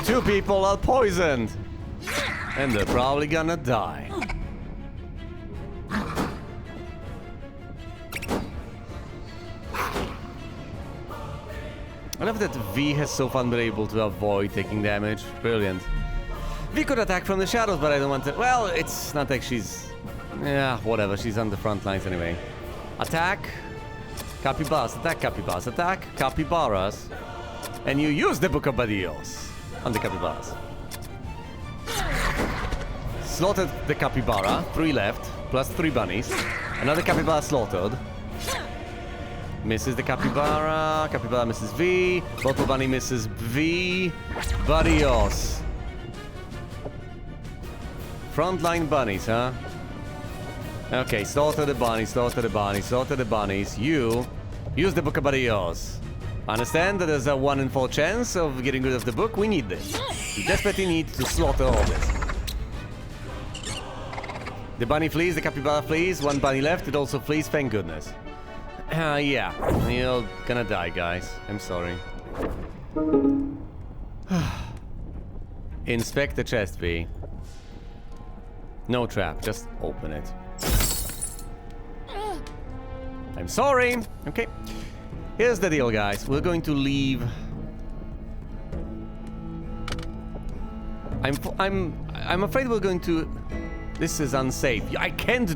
2 people are poisoned! And they're probably gonna die. I love that V has so far been able to avoid taking damage. Brilliant. V could attack from the shadows, but I don't want to... Well, it's not like she's... Yeah, whatever. She's on the front lines anyway. Attack. Capybaras. Attack capybaras. Attack capybaras. And you use the Book of Badillos on the capybaras. Slaughtered the capybara. 3 left. Plus 3 bunnies. Another capybara slaughtered. Misses the capybara. Capybara misses V. Bottle bunny misses V. Badillos. Frontline bunnies, huh? Okay, slaughter the bunnies, slaughter the bunnies, slaughter the bunnies. You use the Book of Badillos. Understand that there's a 1 in 4 chance of getting rid of the book? We need this. We desperately need to slaughter all this. The bunny flees, the capybara flees. 1 bunny left, it also flees, thank goodness. Yeah, you're gonna die, guys. I'm sorry. Inspect the chest, V. No trap, just open it. I'm sorry. Okay. Here's the deal, guys. We're going to leave. I'm afraid we're going to. This is unsafe. I can't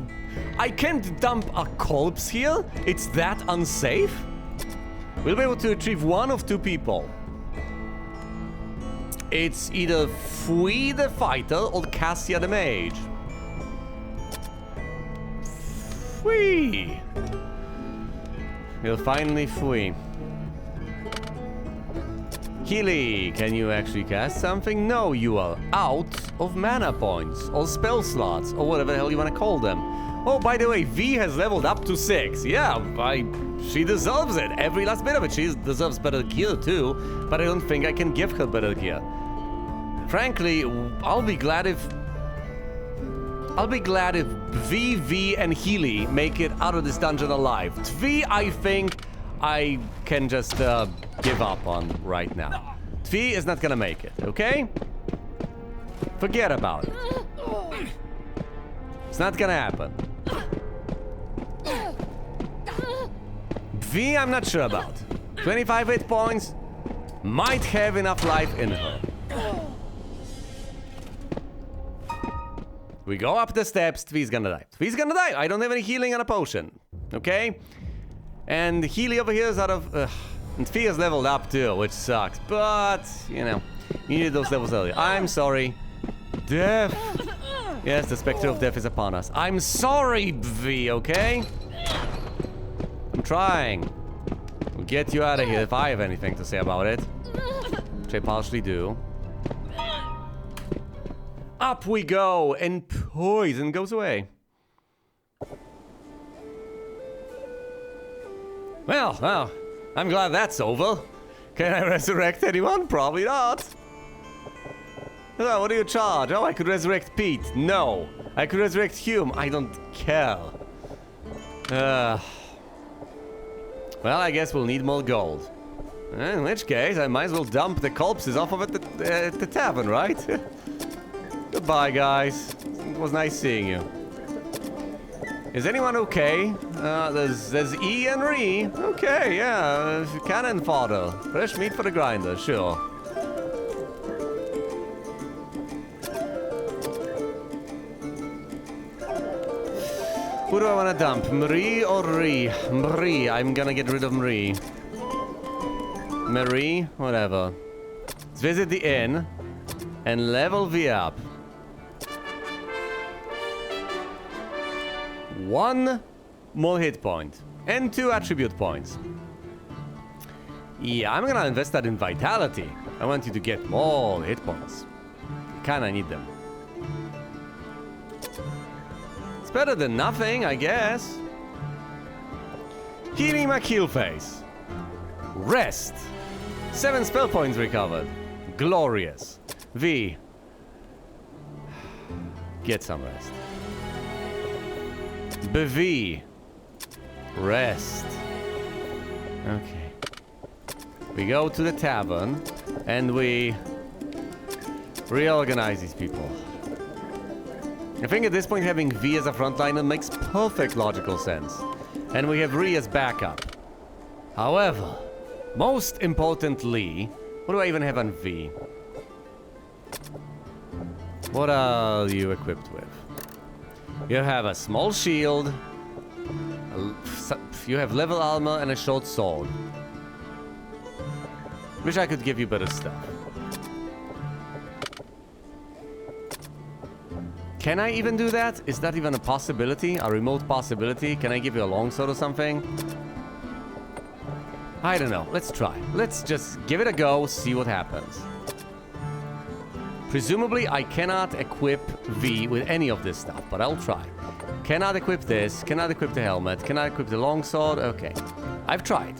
dump a corpse here. It's that unsafe. We'll be able to retrieve 1 of 2 people. It's either Fui the fighter or Cassia the mage. Fui. We'll finally Fui. Healy, can you actually cast something? No, you are out of mana points, or spell slots, or whatever the hell you want to call them. Oh, by the way, V has leveled up to 6. Yeah, she deserves it. Every last bit of it. She deserves better gear too, but I don't think I can give her better gear. Frankly, I'll be glad if V, and Healy make it out of this dungeon alive. V, I think I can just give up on right now. V is not gonna make it, okay? Forget about it. It's not gonna happen. V, I'm not sure about. 25 hit points, might have enough life in her. We go up the steps, Tvi's gonna die. Tvi's gonna die! I don't have any healing and a potion. Okay? And Healy over here is out of... and Tvi has leveled up too, which sucks. But, you know, you needed those levels earlier. I'm sorry. Death! Yes, the specter of death is upon us. I'm sorry, V, okay? I'm trying. We'll get you out of here if I have anything to say about it. Which I partially do. Up we go, and poison goes away. Well, I'm glad that's over. Can I resurrect anyone? Probably not. Oh, what do you charge? Oh, I could resurrect Pete. No. I could resurrect Hume. I don't care. Well, I guess we'll need more gold. In which case, I might as well dump the corpses off of it at the tavern, right? Goodbye, guys. It was nice seeing you. Is anyone okay? There's E and Re. Okay, yeah. Cannon fodder. Fresh meat for the grinder, sure. Who do I want to dump? Marie or Re? Marie. I'm gonna get rid of Marie. Marie? Whatever. Let's visit the inn and level V up. 1 more hit point and 2 attribute points. Yeah, I'm gonna invest that in vitality. I want you to get more hit points. Kinda need them. It's better than nothing, I guess. Healing my kill face. Rest. 7 spell points recovered. Glorious. V. Get some rest. B-V. Rest. Okay. We go to the tavern and we reorganize these people. I think at this point having V as a frontliner makes perfect logical sense. And we have Re as backup. However, most importantly, what do I even have on V? What are you equipped with? You have a small shield, you have level armor and a short sword. Wish I could give you better stuff. Can I even do that? Is that even a possibility? A remote possibility? Can I give you a longsword or something? I don't know. Let's try. Let's just give it a go, see what happens. Presumably, I cannot equip V with any of this stuff, but I'll try. Cannot equip this, cannot equip the helmet, cannot equip the longsword. Okay. I've tried.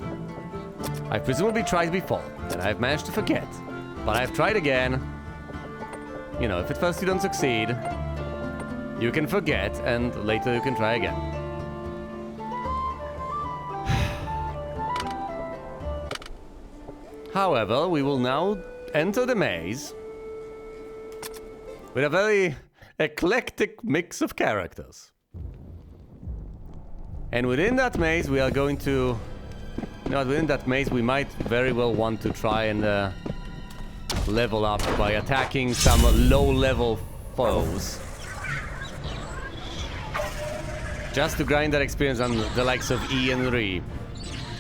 I've presumably tried before, and I've managed to forget. But I've tried again. You know, if at first you don't succeed, you can forget, and later you can try again. However, we will now enter the maze with a very eclectic mix of characters. And within that maze, we are going to... You know, within that maze, we might very well want to try and level up by attacking some low-level foes. Just to grind that experience on the likes of E and Re.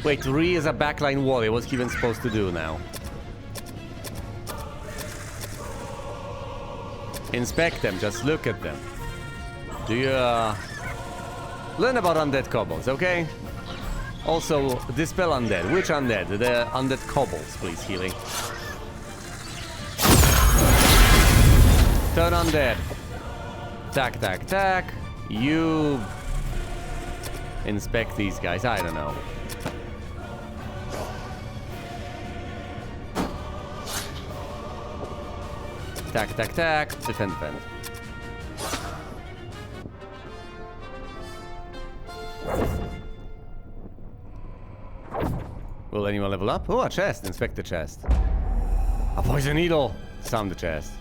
Wait, Re is a backline warrior. What's he even supposed to do now? Inspect them, just look at them. Do you, learn about undead kobolds, okay? Also, dispel undead. Which undead? The undead kobolds, please, healing. Turn undead. Attack, attack, attack. You... inspect these guys, I don't know. Attack, attack, attack. Defend, defend. Will anyone level up? Oh, a chest. Inspect the chest. A poison needle. Sound the chest.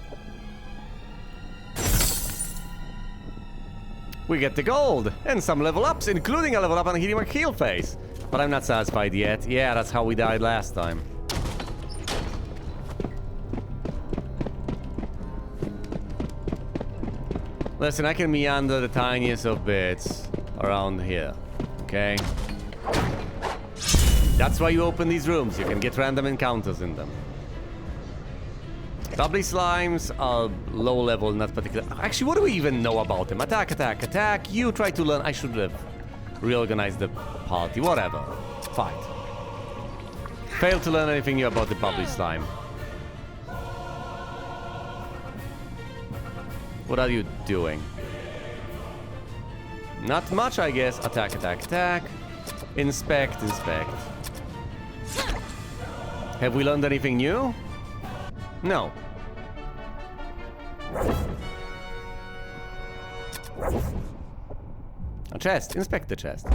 We get the gold and some level ups, including a level up on Hidima Keel face. But I'm not satisfied yet. Yeah, that's how we died last time. Listen, I can meander the tiniest of bits around here, okay? That's why you open these rooms. You can get random encounters in them. Bubbly slimes are low level, not particular. Actually, what do we even know about them? Attack, attack, attack. You try to learn. I should have reorganized the party. Whatever. Fight. Failed to learn anything new about the bubbly slime. What are you doing? Not much, I guess. Attack, attack, attack. Inspect, inspect. Have we learned anything new? No. A chest. Inspect the chest.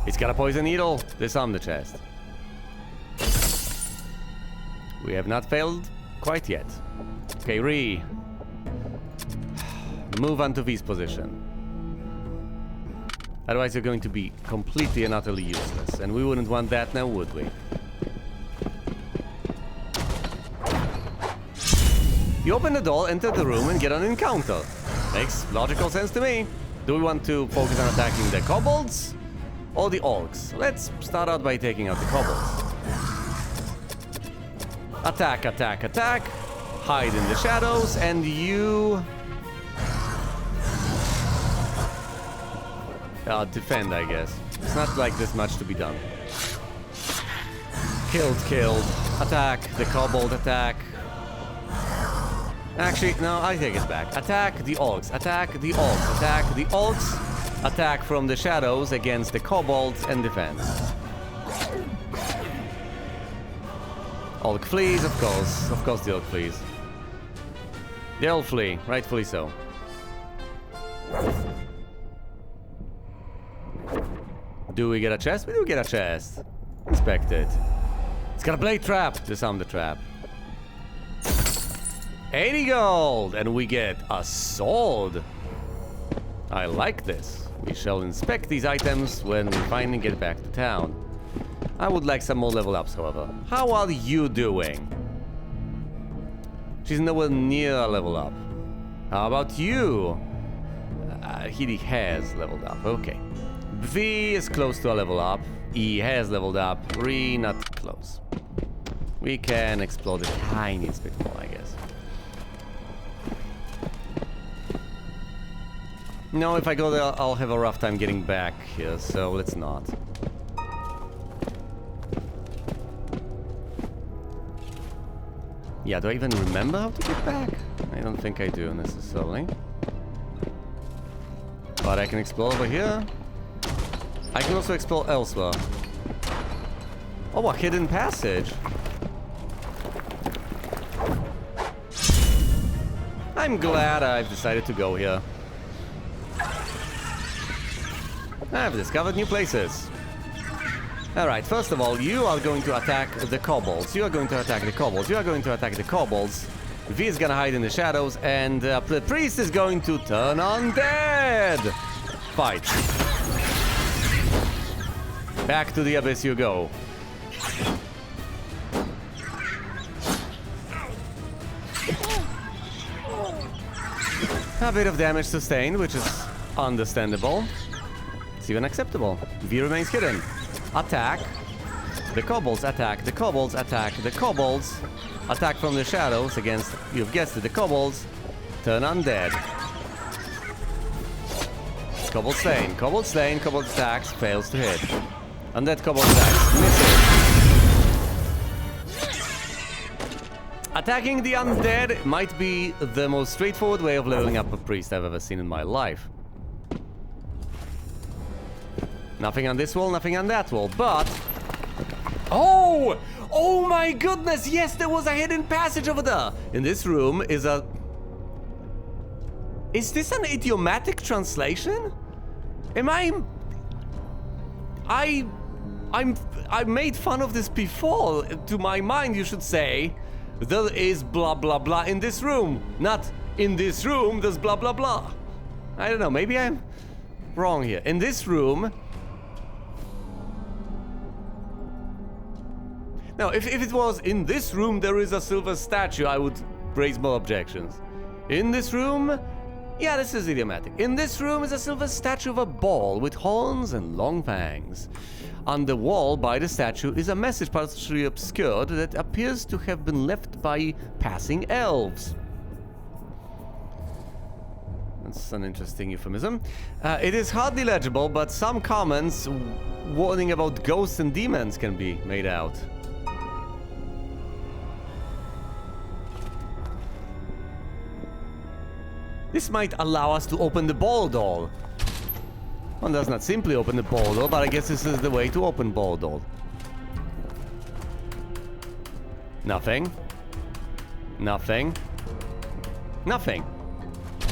It's got a poison needle. Disarm the chest. We have not failed quite yet. Okay, Re. Move on to V's position. Otherwise you're going to be completely and utterly useless. And we wouldn't want that now, would we? You open the door, enter the room, and get an encounter. Makes logical sense to me. Do we want to focus on attacking the kobolds or the orcs? Let's start out by taking out the kobolds. Attack, attack, attack. Hide in the shadows, and you... defend, I guess. It's not like there's much to be done. Killed, killed. Attack, the kobold attack. Actually, no, I take it back. Attack the orcs, attack the orcs, attack the orcs. Attack from the shadows against the kobolds and defend. Orc flees, of course the orc flees. They'll flee, rightfully so. Do we get a chest? We do get a chest. Inspect it. It's got a blade trap. Disarm the trap. 80 gold! And we get a sword. I like this. We shall inspect these items when we finally get back to town. I would like some more level ups, however. How are you doing? She's nowhere near a level up. How about you? He has leveled up. Okay. V is close to a level up. E has leveled up. Re not close. We can explore the tiniest bit more, I guess. No, if I go there, I'll have a rough time getting back here, so let's not. Yeah, do I even remember how to get back? I don't think I do necessarily. But I can explore over here. I can also explore elsewhere. Oh, a hidden passage. I'm glad I've decided to go here. I've discovered new places. Alright, first of all, you are going to attack the kobolds. You are going to attack the kobolds. You are going to attack the kobolds. V is gonna hide in the shadows, and the priest is going to turn undead! Fight. Back to the abyss you go. A bit of damage sustained, which is understandable. It's even acceptable. V remains hidden. Attack. The kobolds attack. The kobolds attack. The kobolds attack from the shadows against, you've guessed it, the kobolds. Turn undead. Kobold slain. Kobold slain. Kobold attacks. Fails to hit. Undead kobold attacks. Misses. Attacking the undead might be the most straightforward way of leveling up a priest I've ever seen in my life. Nothing on this wall, nothing on that wall, but... Oh! Oh my goodness! Yes, there was a hidden passage over there! In this room is a... Is this an idiomatic translation? Am I made fun of this before. To my mind, you should say, there is blah blah blah in this room. Not in this room, there's blah blah blah. I don't know, maybe I'm wrong here. In this room... Now, if it was in this room there is a silver statue, I would raise more objections. In this room... Yeah, this is idiomatic. In this room is a silver statue of a ball with horns and long fangs. On the wall by the statue is a message partially obscured that appears to have been left by passing elves. That's an interesting euphemism. It is hardly legible, but some comments warning about ghosts and demons can be made out. This might allow us to open the ball door. One does not simply open the ball door, but I guess this is the way to open ball door. Nothing. Nothing. Nothing.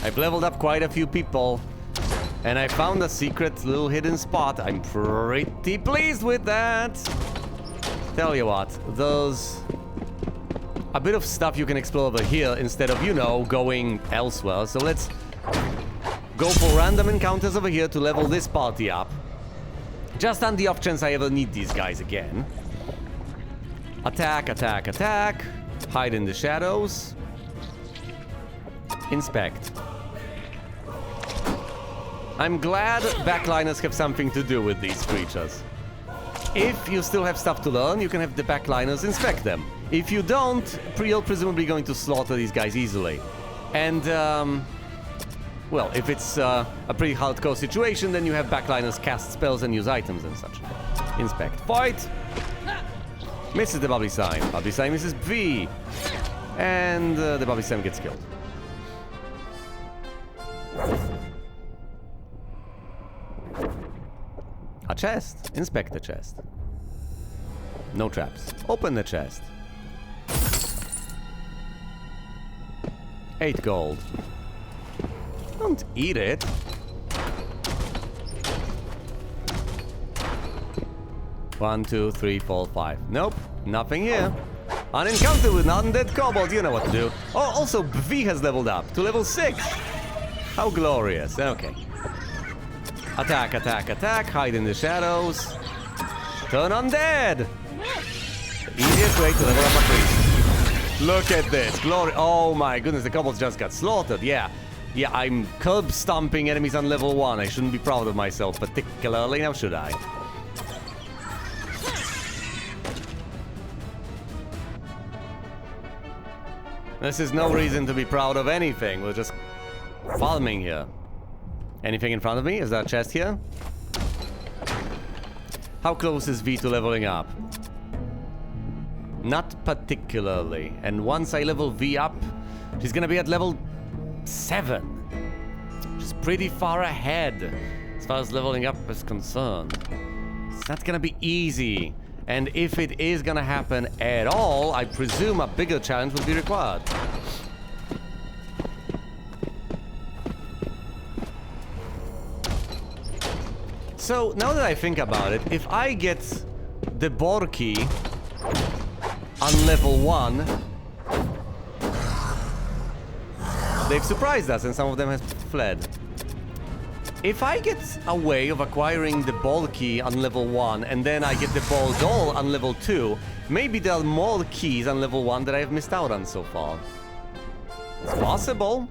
I've leveled up quite a few people, and I found a secret little hidden spot. I'm pretty pleased with that. Tell you what, there's a bit of stuff you can explore over here instead of, you know, going elsewhere. So let's go for random encounters over here to level this party up. Just on the off chance I ever need these guys again. Attack, attack, attack. Hide in the shadows. Inspect. I'm glad backliners have something to do with these creatures. If you still have stuff to learn, you can have the backliners inspect them. If you don't, you're presumably going to slaughter these guys easily. And, well, if it's a pretty hardcore situation, then you have backliners cast spells and use items and such. Inspect. Fight! Misses the Bubbly Sign. Bubbly Sign misses V. And the Bubbly Sign gets killed. A chest. Inspect the chest. No traps. Open the chest. 8 gold. Don't eat it. One, two, three, four, 5. Nope, nothing here. An encounter with an undead kobold, you know what to do. Oh, also, V has leveled up to level 6. How glorious. Okay. Attack, attack, attack. Hide in the shadows. Turn undead. The easiest way to level up a priest. Look at this. Glory. Oh my goodness, the kobolds just got slaughtered. Yeah. Yeah, I'm curb stomping enemies on level 1. I shouldn't be proud of myself particularly. Now should I? This is no reason to be proud of anything. We're just farming here. Anything in front of me? Is there a chest here? How close is V to leveling up? Not particularly. And once I level V up, she's gonna be at level 7. Which is pretty far ahead as far as leveling up is concerned. It's not gonna be easy. And if it is gonna happen at all, I presume a bigger challenge will be required. So, now that I think about it, if I get the boar key on level 1, they've surprised us and some of them have fled. If I get a way of acquiring the ball key on level 1 and then I get the ball doll on level 2, maybe there are more keys on level 1 that I have missed out on so far. It's possible.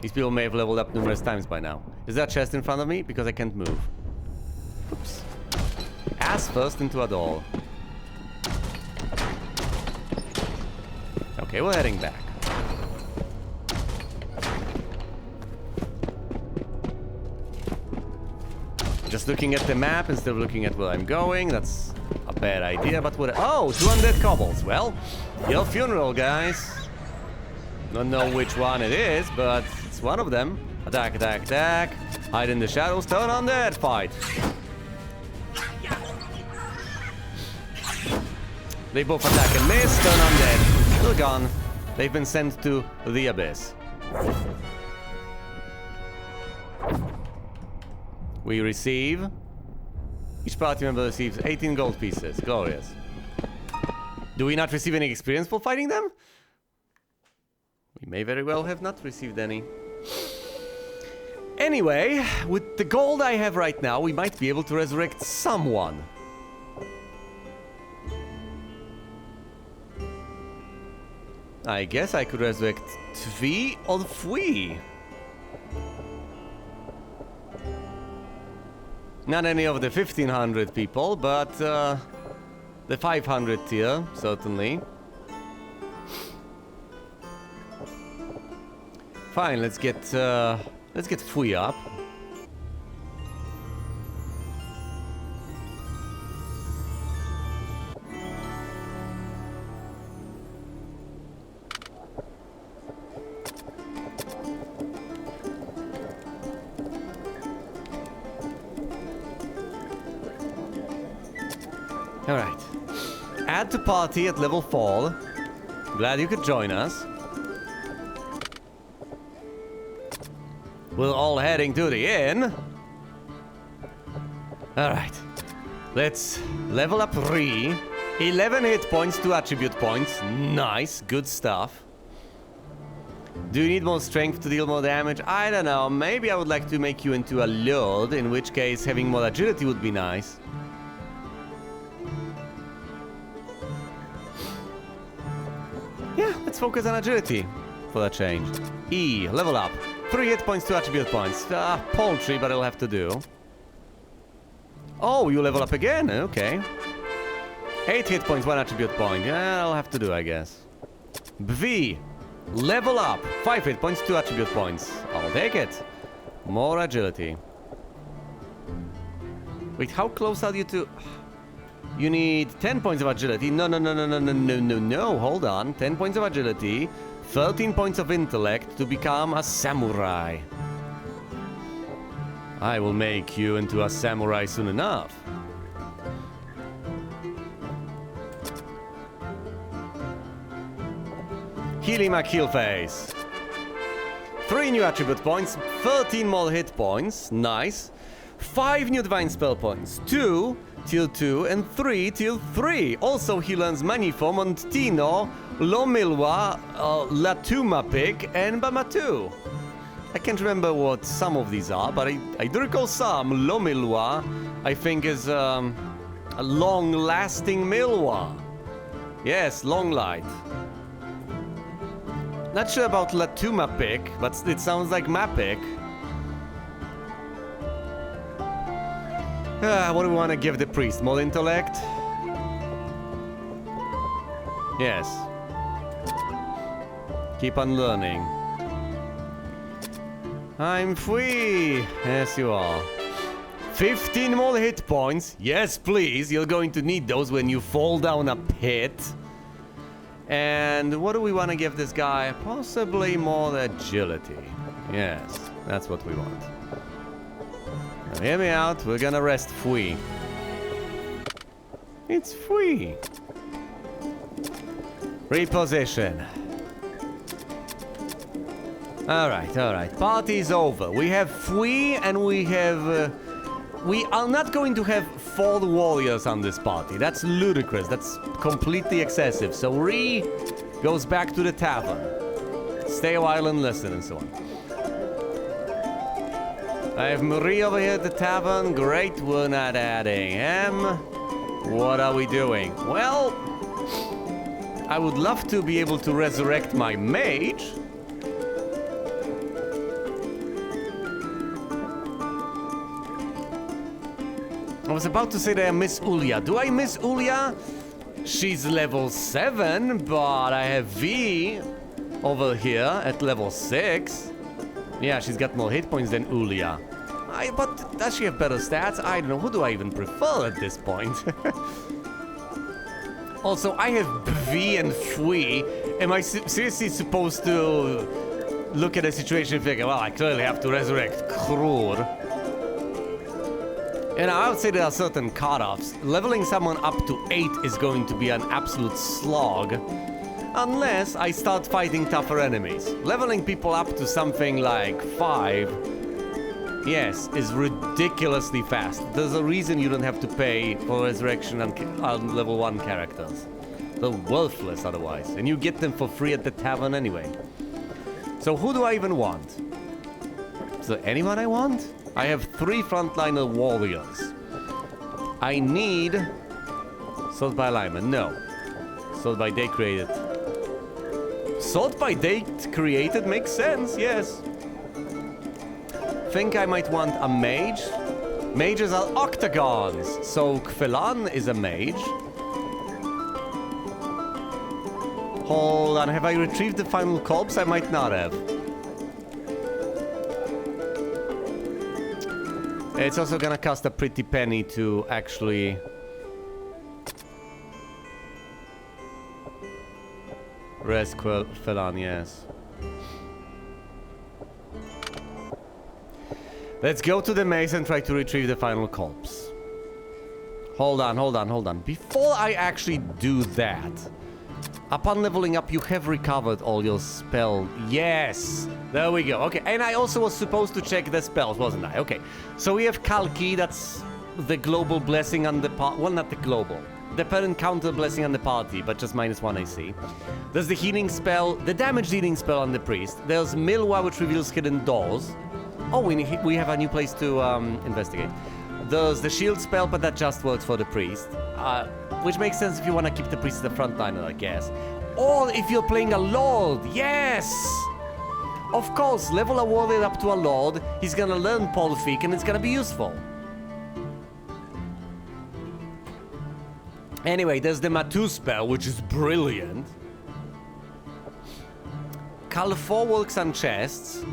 These people may have leveled up numerous times by now. Is there a chest in front of me? Because I can't move. Oops. Ass first into a doll. Okay, we're heading back. Just looking at the map instead of looking at where I'm going, that's a bad idea, but what— oh, 2 undead kobolds. Well, your funeral, guys. Don't know which one it is, but it's one of them. Attack, attack, attack. Hide in the shadows, turn undead, fight. They both attack and miss, turn undead. They're gone. They've been sent to the abyss. We receive... each party member receives 18 gold pieces. Glorious. Do we not receive any experience for fighting them? We may very well have not received any. Anyway, with the gold I have right now, we might be able to resurrect someone. I guess I could resurrect Tvi or Fui. Not any of the 1500 people, but the 500 tier, certainly. Fine, let's get Fui up. Alright. Add to party at level 4. Glad you could join us. We're all heading to the inn. Alright. Let's level up 3. 11 hit points, 2 attribute points. Nice, good stuff. Do you need more strength to deal more damage? I don't know. Maybe I would like to make you into a lord, in which case having more agility would be nice. Yeah, let's focus on agility for that change. E, level up. 3 hit points, 2 attribute points. Paltry, but it'll have to do. Oh, you level up again? Okay. 8 hit points, 1 attribute point. Yeah, I'll have to do, I guess. V, level up. 5 hit points, 2 attribute points. I'll take it. More agility. Wait, how close are you to... You need 10 points of agility. No. Hold on. 10 points of agility. 13 points of intellect to become a samurai. I will make you into a samurai soon enough. Healy McHeelface. 3 new attribute points, 13 more hit points, nice. 5 new divine spell points, 2 tier 2 and 3 tier 3. Also he learns Manifo, Montino, Lomilwa, Latuma Pig and Bamatu. I can't remember what some of these are, but I do recall some. Lomilwa, I think is a long-lasting Milwa. Yes, long light. Not sure about Latuma Pig, but it sounds like Mapik. What do we want to give the priest? More intellect? Yes. Keep on learning. I'm free. Yes, you are. 15 more hit points. Yes, please. You're going to need those when you fall down a pit. And what do we want to give this guy? Possibly more agility. Yes, that's what we want. Now, hear me out. We're gonna rest free. It's free. Reposition. Alright. Party's over. We have free and we have... we are not going to have 4 warriors on this party. That's ludicrous. That's completely excessive. So Ree goes back to the tavern. Stay a while and listen and so on. I have Marie over here at the tavern. Great, we're not adding him. What are we doing? Well, I would love to be able to resurrect my mage. I was about to say that I miss Ulya. Do I miss Ulya? She's level 7, but I have V over here at level 6. Yeah, she's got more hit points than Ulya. But does she have better stats? I don't know. Who do I even prefer at this point? Also, I have V and Fui. Am I seriously supposed to look at the situation and figure, well, I clearly have to resurrect Krur? And I would say there are certain cutoffs. Leveling someone up to 8 is going to be an absolute slog. Unless I start fighting tougher enemies. Leveling people up to something like 5, yes, is ridiculously fast. There's a reason you don't have to pay for resurrection on level 1 characters. They're worthless otherwise. And you get them for free at the tavern anyway. So who do I even want? Is there anyone I want? I have 3 frontliner warriors. I need... Sort by alignment. No. Sort by day created. Sort by date created makes sense, yes. Think I might want a mage. Mages are octagons. So Kfelan is a mage. Hold on, have I retrieved the final corpse? I might not have. It's also gonna cost a pretty penny to actually... Kfelan, yes. Let's go to the maze and try to retrieve the final corpse. Hold on. Before I actually do that, upon leveling up, you have recovered all your spell. Yes! There we go. Okay, and I also was supposed to check the spells, wasn't I? Okay, so we have Kalki, that's the global blessing on the party. Well, not the global. The parent counter blessing on the party, but just -1 AC. There's the healing spell, the damage dealing spell on the priest. There's Milwa, which reveals hidden doors. Oh, we have a new place to investigate. There's the shield spell, but that just works for the priest. Which makes sense if you want to keep the priest at the frontliner, I guess. Or if you're playing a lord, yes! Of course, level a warrior up to a lord, he's gonna learn Polfic, and it's gonna be useful. Anyway, there's the Matu spell, which is brilliant. Calfor works on chests.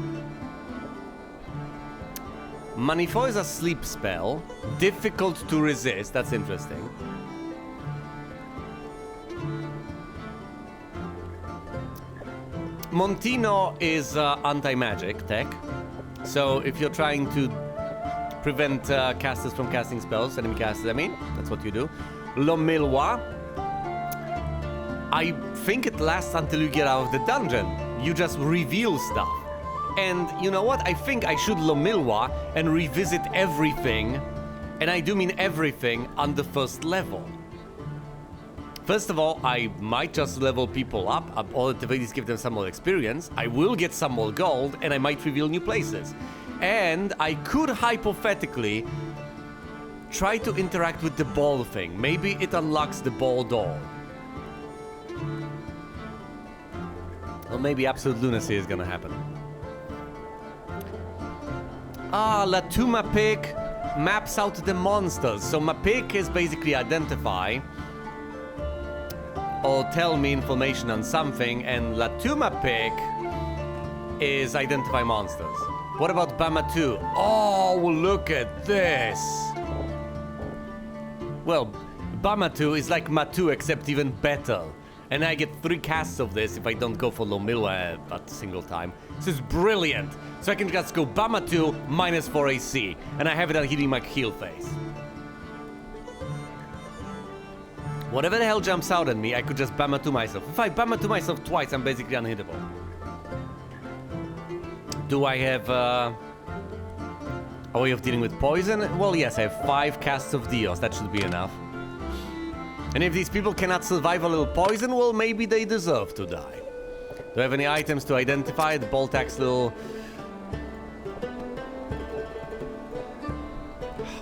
Manifo is a sleep spell. Difficult to resist, that's interesting. Montino is anti-magic tech. So if you're trying to prevent casters from casting spells, enemy casters, I mean, that's what you do. Lomilwa, I think it lasts until you get out of the dungeon. You just reveal stuff. And you know what? I think I should Lomilwa and revisit everything, and I do mean everything, on the first level. First of all, I might just level people up, or at the very least give them some more experience. I will get some more gold, and I might reveal new places. And I could hypothetically try to interact with the ball thing. Maybe it unlocks the ball door. Or maybe absolute lunacy is gonna happen. Ah, Latuma Pick maps out the monsters. So my pick is basically identify or tell me information on something, and Latuma Pick is identify monsters. What about Bamatu? Oh, look at this. Well, Bamatu is like Matu except even better. And I get 3 casts of this if I don't go for Lomilwa at a single time. This is brilliant. So I can just go Bamatu -4 AC, and I have it on hitting my heal phase. Whatever the hell jumps out at me, I could just Bamatu myself. If I Bamatu myself twice, I'm basically unhittable. Do I have a way of dealing with poison? Well, yes, I have 5 casts of Dios. That should be enough. And if these people cannot survive a little poison, well, maybe they deserve to die. Do I have any items to identify? The Boltax little...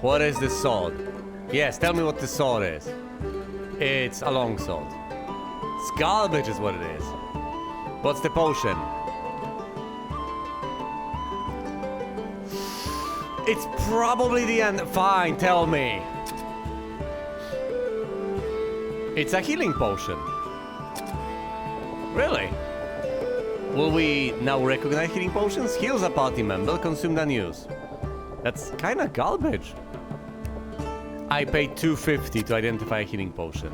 What is this sword? Yes, tell me what this sword is. It's a long sword. It's garbage is what it is. What's the potion? It's probably the end. Fine, tell me. It's a healing potion. Really? Will we now recognize healing potions? Heals a party member, consumed unused. That's kind of garbage. I paid $2.50 to identify a healing potion.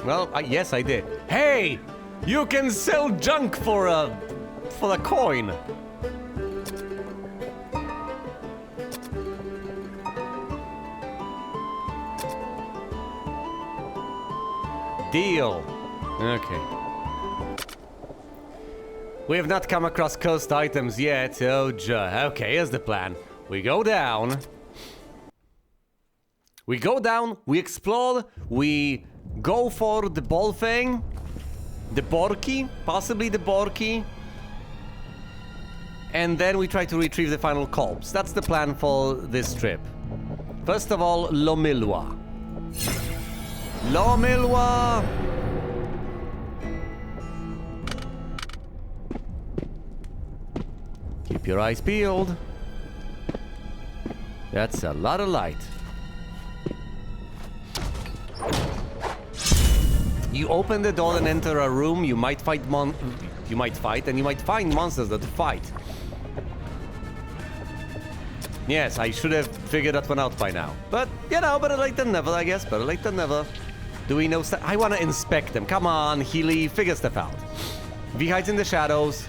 Well, yes, I did. Hey! You can sell junk for a coin. Deal. Okay. We have not come across cursed items yet. Oh, okay, here's the plan. We go down. We explore. We go for the ball thing. The Borky. Possibly the Borky. And then we try to retrieve the final corpse. That's the plan for this trip. First of all, Lomilwa. Lomilwa! Keep your eyes peeled. That's a lot of light. You open the door and enter a room. You might fight and you might find monsters that fight. Yes, I should have figured that one out by now. But, you know, better late than never, I guess. Better late than never. Do we know stuff? I want to inspect them. Come on, Healy, figure stuff out. V hides in the shadows.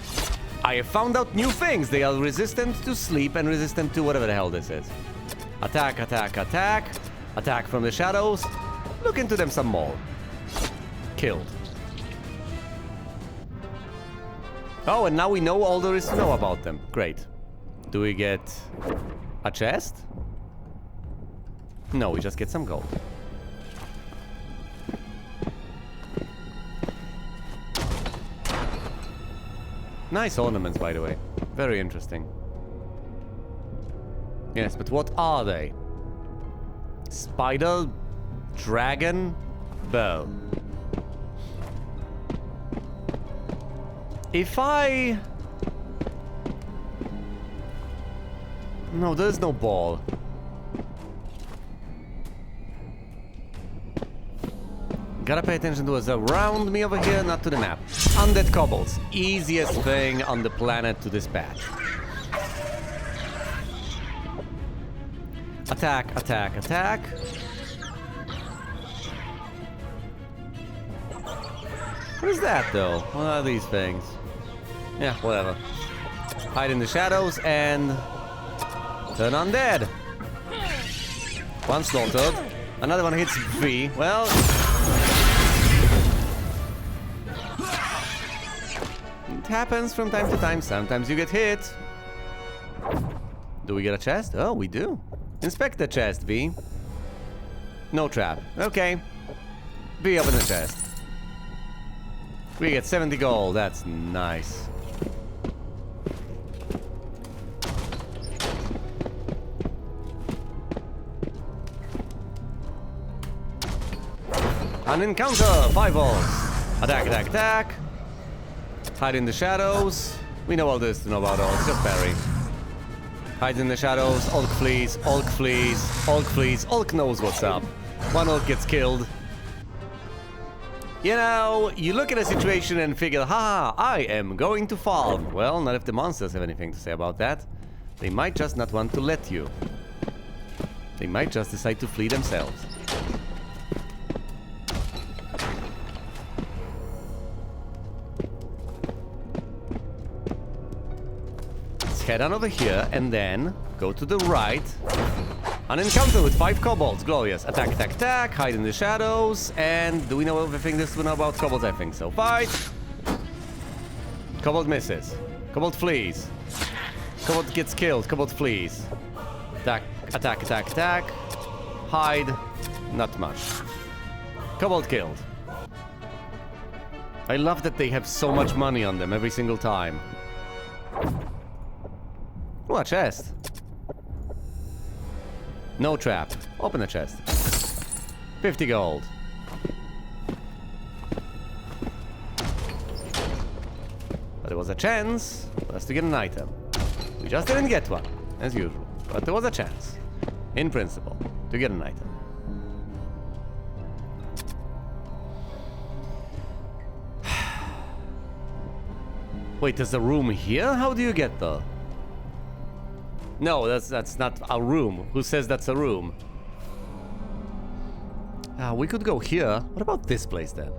I have found out new things. They are resistant to sleep and resistant to whatever the hell this is. Attack, attack, attack. Attack from the shadows. Look into them some more. Killed. Oh, and now we know all there is to know about them. Great. Do we get a chest? No, we just get some gold. Nice ornaments, by the way. Very interesting. Yes, but what are they? Spider, dragon, bow. If I... No, there's no ball. Gotta pay attention to what's around me over here, not to the map. Undead kobolds. Easiest thing on the planet to dispatch. Attack, attack, attack. What is that, though? What are these things? Yeah, whatever. Hide in the shadows and... turn undead. One slaughtered. Another one hits V. Well... happens from time to time. Sometimes you get hit. Do we get a chest? Oh, we do. Inspect the chest, V. No trap. Okay. V, open the chest. We get 70 gold. That's nice. An encounter! 5 volts. Attack, attack, attack. Hide in the shadows. We know all this to know about Ulk. Just parry. Hides in the shadows. Ulk flees. Ulk flees. Ulk flees. Ulk knows what's up. One Ulk gets killed. You know, you look at a situation and figure, ha, I am going to farm. Well, not if the monsters have anything to say about that. They might just not want to let you. They might just decide to flee themselves. Head on over here and then go to the right. An encounter with 5 kobolds. Glorious. Attack, attack, attack. Hide in the shadows. And do we know everything this we know about kobolds? I think so. Fight. Kobold misses. Kobold flees. Kobold gets killed. Kobold flees. Attack, attack, attack, attack. Hide. Not much. Kobold killed. I love that they have so much money on them every single time. Oh, a chest. No trap. Open the chest. 50 gold. But there was a chance for us to get an item. We just didn't get one, as usual. But there was a chance, in principle, to get an item. Wait, there's a room here? How do you get there? No, that's not a room. Who says that's a room? We could go here. What about this place then?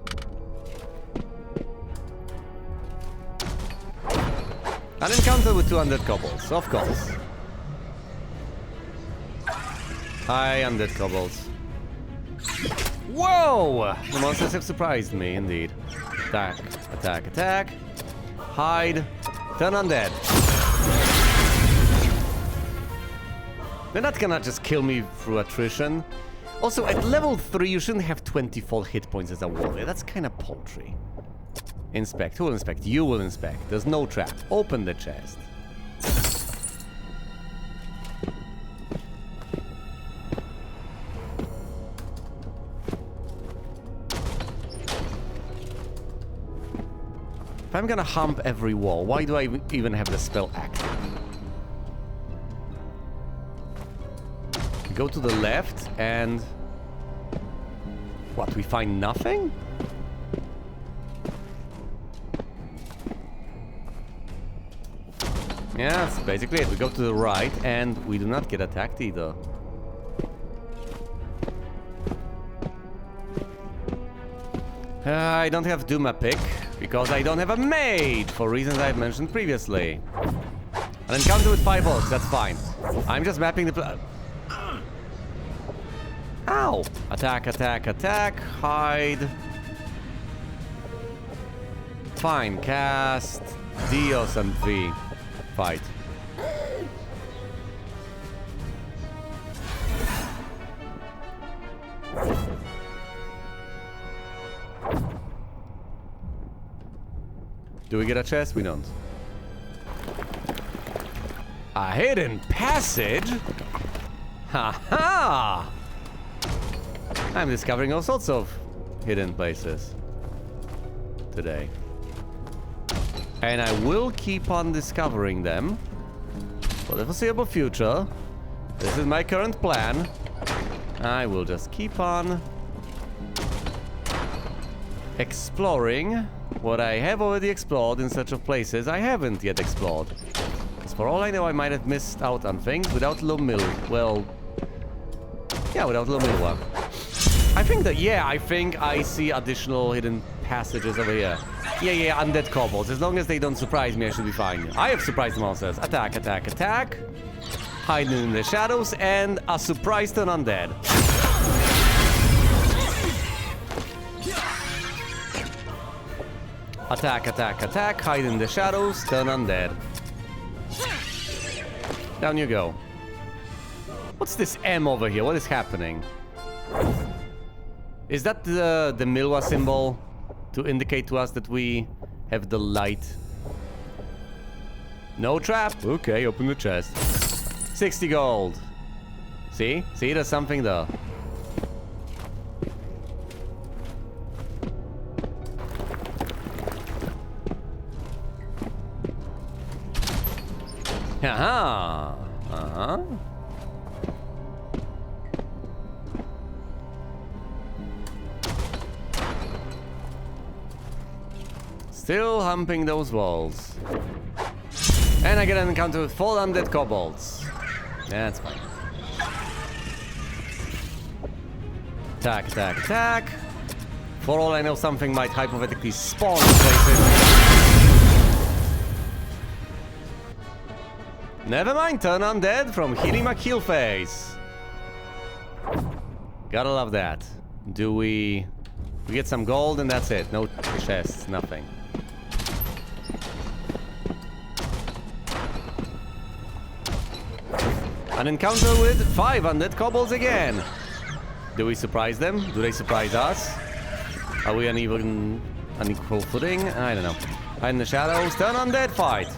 An encounter with 200 kobolds, of course. Hi, undead kobolds. Whoa! The monsters have surprised me, indeed. Attack, attack, attack. Hide. Turn undead. They're not gonna just kill me through attrition. Also, at level 3, you shouldn't have 24 hit points as a warrior. That's kind of paltry. Inspect. Who will inspect? You will inspect. There's no trap. Open the chest. If I'm gonna hump every wall, why do I even have the spell active? Go to the left and... What, we find nothing? Yeah, that's basically it. We go to the right and we do not get attacked either. I don't have Duma pick because I don't have a mage for reasons I've mentioned previously. An encounter with 5 orcs, that's fine. I'm just mapping the... Ow! Attack, attack, attack. Hide. Fine, cast Dios and V. Fight. Do we get a chest? We don't. A hidden passage? Ha-ha! I'm discovering all sorts of hidden places today. And I will keep on discovering them for the foreseeable future. This is my current plan. I will just keep on exploring what I have already explored in search of places I haven't yet explored. Because for all I know, I might have missed out on things without Lomil. Well, yeah, without Lomilwa. I think that, yeah, I think I see additional hidden passages over here. Yeah, undead kobolds. As long as they don't surprise me, I should be fine. I have surprised monsters. Attack, attack, attack. Hiding in the shadows, and a surprise turn undead. Attack, attack, attack. Hide in the shadows. Turn undead. Down you go. What's this M over here? What is happening? Is that the Milwa symbol to indicate to us that we have the light? No trap. Okay, open the chest. 60 gold. See? See, there's something there. Aha. Uh-huh. Still humping those walls. And I get an encounter with 4 undead kobolds. That's fine. Attack, attack, attack. For all I know, something might hypothetically spawn in places. Never mind, turn undead from Healy McHeelface. Gotta love that. Do we get some gold and that's it. No chests, nothing. An encounter with 5 undead kobolds again. Do we surprise them? Do they surprise us? Are we unequal footing? I don't know. Hide in the shadows. Turn undead fight.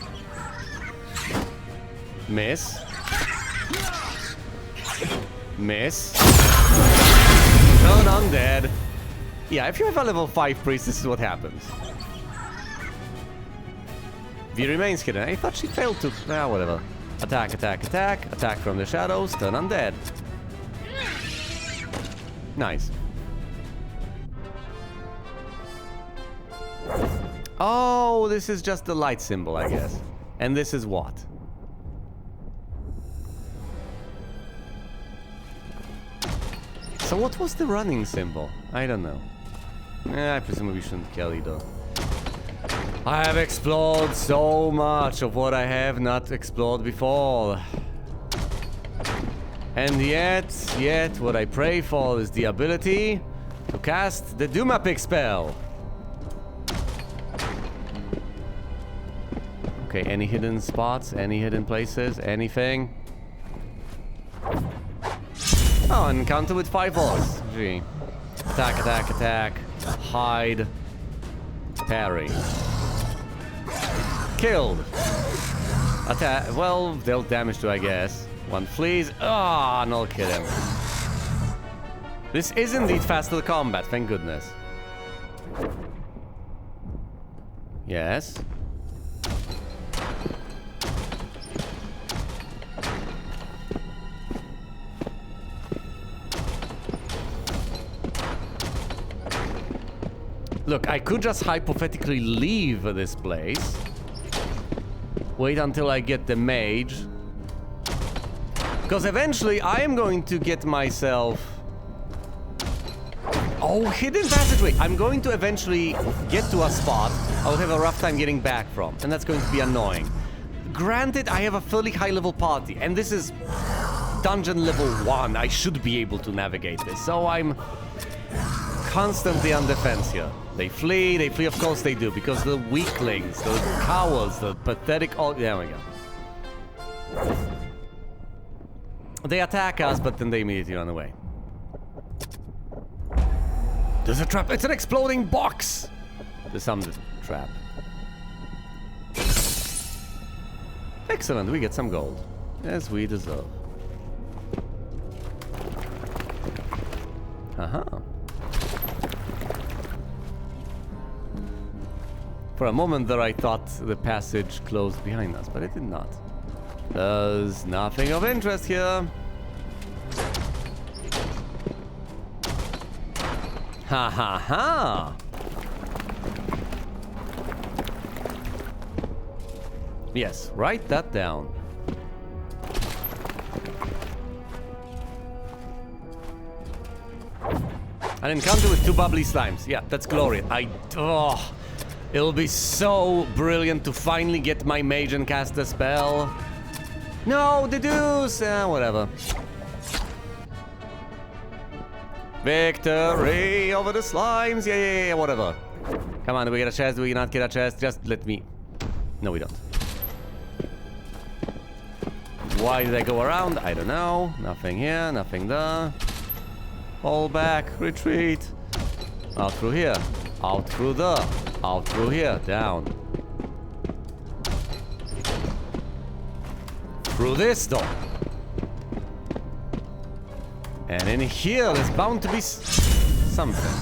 Miss. Miss. Turn undead. Yeah, if you have a level 5 priest, this is what happens. V remains hidden. I thought she failed to... Ah, whatever. Attack, attack, attack. Attack from the shadows. Turn undead. Nice. Oh, this is just the light symbol, I guess. And this is what? So what was the running symbol? I don't know. I presume we shouldn't kill either. I have explored so much of what I have not explored before. And yet, what I pray for is the ability to cast the Dumapic spell. Okay, any hidden spots? Any hidden places? Anything? Oh, an encounter with 5 orcs. Gee. Attack, attack, attack. Hide. Parry. Killed. Attack. Well, deal damage to, I guess. 1 flees. Ah, and I'll kill him. This is indeed faster combat, thank goodness. Yes. Look, I could just hypothetically leave this place. Wait until I get the mage. Because eventually I am going to get myself... Oh, hidden passageway! I'm going to eventually get to a spot I'll have a rough time getting back from. And that's going to be annoying. Granted, I have a fairly high level party. And this is dungeon level 1. I should be able to navigate this. So I'm constantly on defense here. They flee, of course they do, because the weaklings, the cowards, the pathetic... Oh, there we go. They attack us, but then they immediately run away. There's a trap. It's an exploding box! There's some trap. Excellent, we get some gold. As we deserve. Haha. For a moment there I thought the passage closed behind us, but it did not. There's nothing of interest here. Ha ha ha! Yes, write that down. An encounter with 2 bubbly slimes. Yeah, that's glorious. Oh, it'll be so brilliant to finally get my mage and cast a spell. No, the deuce! Whatever. Victory over the slimes! Yeah, whatever. Come on, do we get a chest? Do we not get a chest? Just let me... No, we don't. Why did I go around? I don't know. Nothing here, nothing there. Fall back, retreat. Out through here. Out through there. Out through here. Down. Through this door. And in here, there's bound to be something.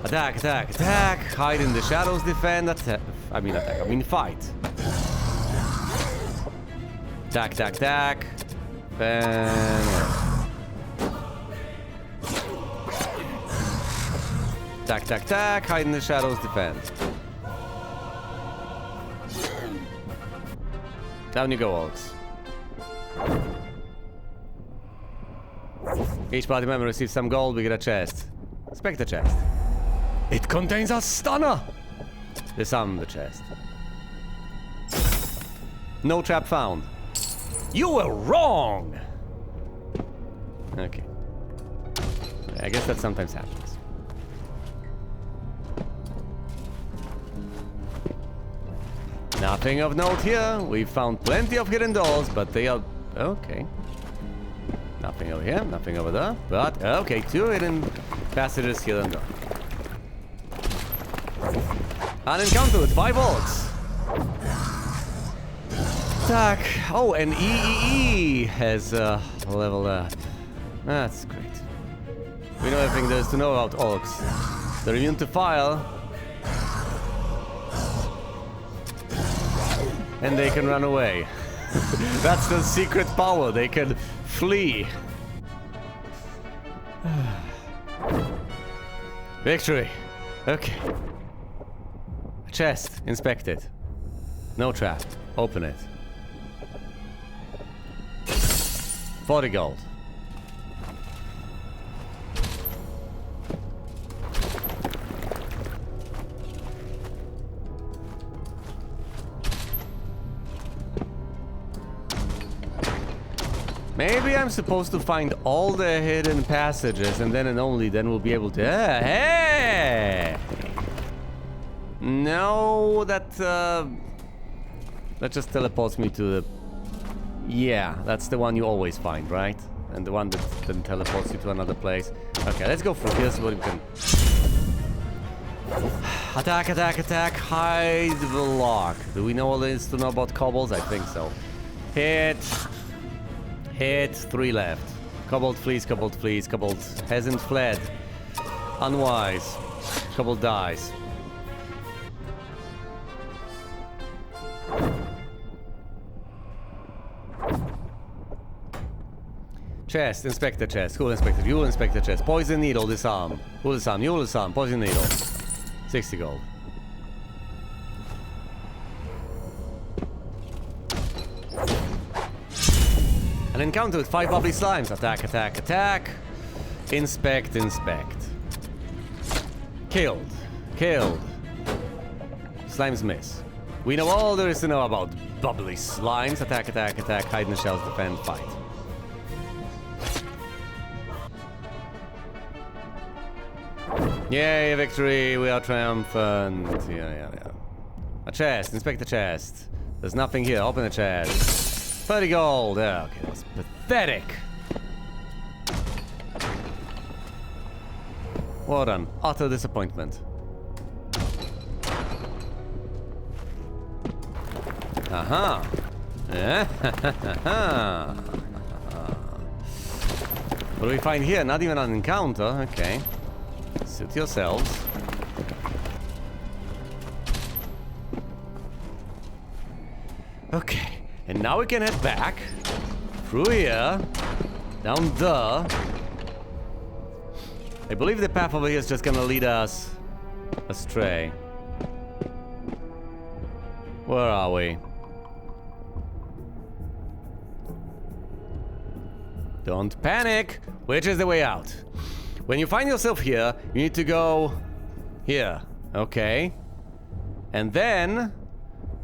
Attack, attack, attack. Hide in the shadows, defend, attack. I mean fight. Attack, attack, attack. Attack, attack, attack. Hide in the shadows, defend. Down you go, orcs. Each party member receives some gold, we get a chest. Inspect the chest. It contains a stunner! Disarm the chest. No trap found. You were wrong! Okay. I guess that sometimes happens. Nothing of note here. We found plenty of hidden doors, but they are... Okay. Nothing over here, nothing over there. But, okay, 2 hidden passages here and there. An encounter with 5 orcs. Attack. Oh, and EEE has leveled up. That's great. We know everything there is to know about orcs. They're immune to fire. And they can run away. That's the secret power. They can flee. Victory. Okay. A chest. Inspect it. No trap. Open it. 40 gold. Maybe I'm supposed to find all the hidden passages and then and only then we'll be able to... hey! No, that just teleports me to the... Yeah, that's the one you always find, right? And the one that then teleports you to another place. Okay, let's go for this. What we can... Attack, attack, attack. Hide the lock. Do we know all there is to know about kobolds? I think so. Hit. Hit. 3 left. Kobold flees, kobold flees. Kobold hasn't fled. Unwise. Kobold dies. Chest, inspect the chest. Who will inspect it? You will inspect the chest. Poison needle, disarm. Who will disarm? You will disarm. Poison needle. 60 gold. An encounter with 5 bubbly slimes. Attack, attack, attack. Inspect, inspect. Killed. Killed. Slimes miss. We know all there is to know about bubbly slimes. Attack, attack, attack. Hide in the shells, defend, fight. Yay, victory, we are triumphant. Yeah. A chest, inspect the chest. There's nothing here, open the chest. 30 gold. Yeah, okay, that's pathetic. What an utter disappointment. Aha. What do we find here? Not even an encounter, okay. Suit yourselves. Okay, and now we can head back through here, down there. I believe the path over here is just gonna lead us astray. Where are we? Don't panic! Which is the way out? When you find yourself here, you need to go here, okay? And then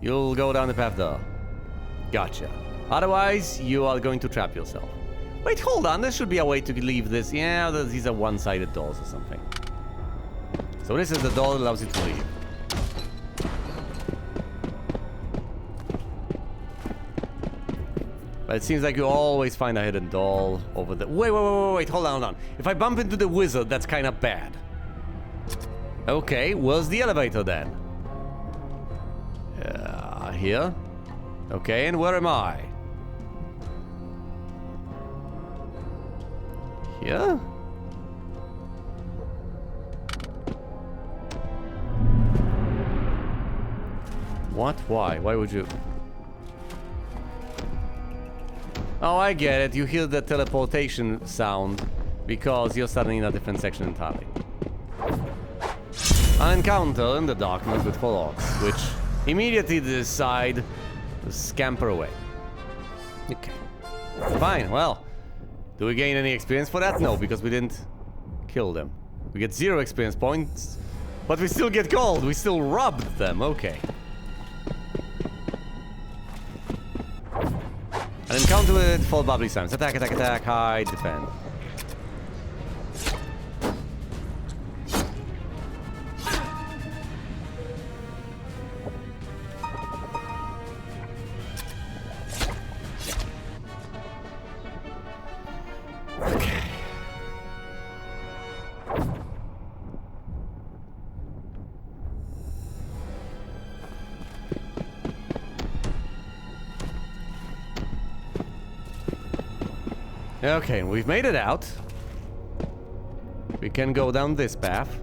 you'll go down the path there. Gotcha. Otherwise, you are going to trap yourself. Wait, hold on, there should be a way to leave this. Yeah, these are one-sided doors or something. So this is the door that allows you to leave. But it seems like you always find a hidden doll over the... Wait, hold on. If I bump into the wizard, that's kind of bad. Okay, where's the elevator then? Here. Okay, and where am I? Here? What? Why? Why would you... Oh, I get it. You hear the teleportation sound because you're suddenly in a different section entirely. An encounter in the darkness with 4 orcs, which immediately decide to scamper away. Okay. Fine, well. Do we gain any experience for that? No, because we didn't kill them. We get 0 experience points, but we still get gold. We still robbed them. Okay. An encounter with 4 bubbly slimes. Attack, attack, attack, hide, defend. Okay. Okay, we've made it out. We can go down this path.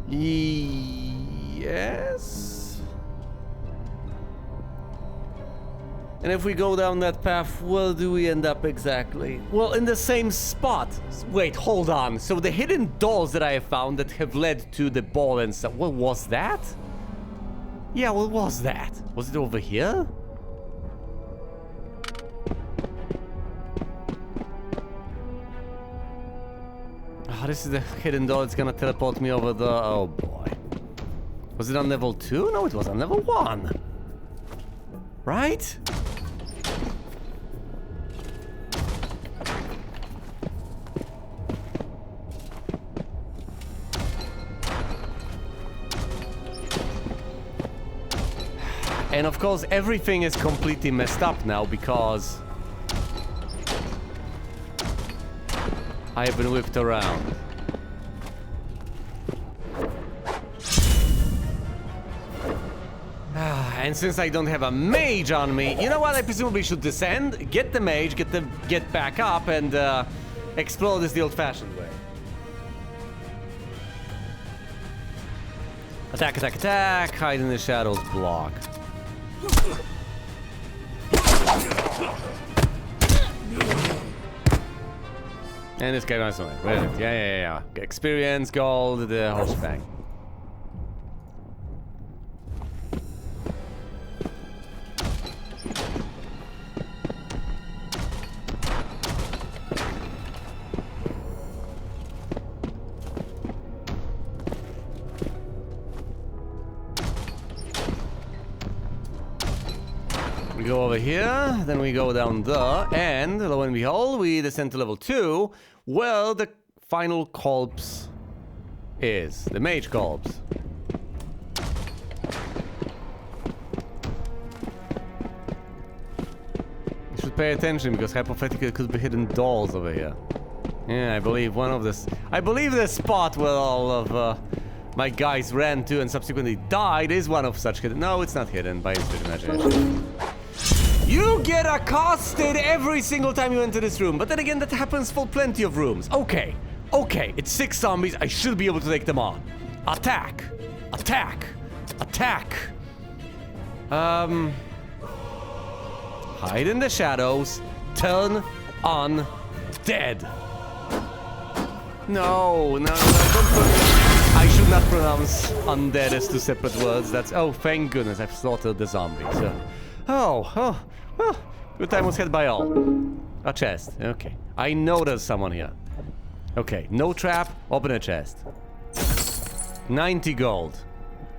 Yes. And if we go down that path, where do we end up exactly? Well, in the same spot. Wait, hold on. So the hidden doors that I have found that have led to the ball and stuff, what was that? Yeah, what was that? Was it over here? Oh, this is the hidden door that's gonna teleport me over the... Oh boy. Was it on level 2? No, it was on level 1. Right? And of course, everything is completely messed up now because I have been whipped around. And since I don't have a mage on me, you know what? I presumably should descend, get the mage, get back up, and explore this the old-fashioned way. Attack, attack, attack! Hide in the shadows, block. And this guy runs away. Brilliant. Yeah. Experience, gold, the whole shebang. We go over here, then we go down there, and lo and behold, we descend to level 2, where the final corpse is. The mage corpse. You should pay attention, because hypothetically there could be hidden doors over here. Yeah, I believe the spot where all of my guys ran to and subsequently died is one of such hidden... No, it's not hidden by his imagination. You get accosted every single time you enter this room, but then again, that happens for plenty of rooms. Okay, it's 6 zombies, I should be able to take them on. Attack! Attack! Attack! Hide in the shadows, turn on dead. No, don't I should not pronounce undead as 2 separate words. That's... Oh, thank goodness, I've slaughtered the zombies. Oh, good time was had by all. A chest, okay. I know there's someone here. Okay, no trap, open a chest. 90 gold.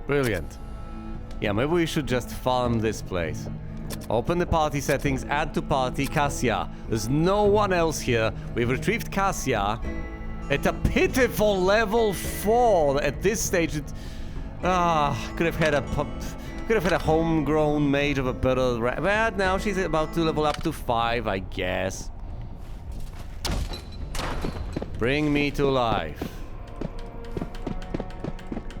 Brilliant. Yeah, maybe we should just farm this place. Open the party settings, add to party, Cassia. There's no one else here. We've retrieved Cassia. At a pitiful level 4 at this stage. Could have had a homegrown mage of a better. But now she's about to level up to 5, I guess. Bring me to life.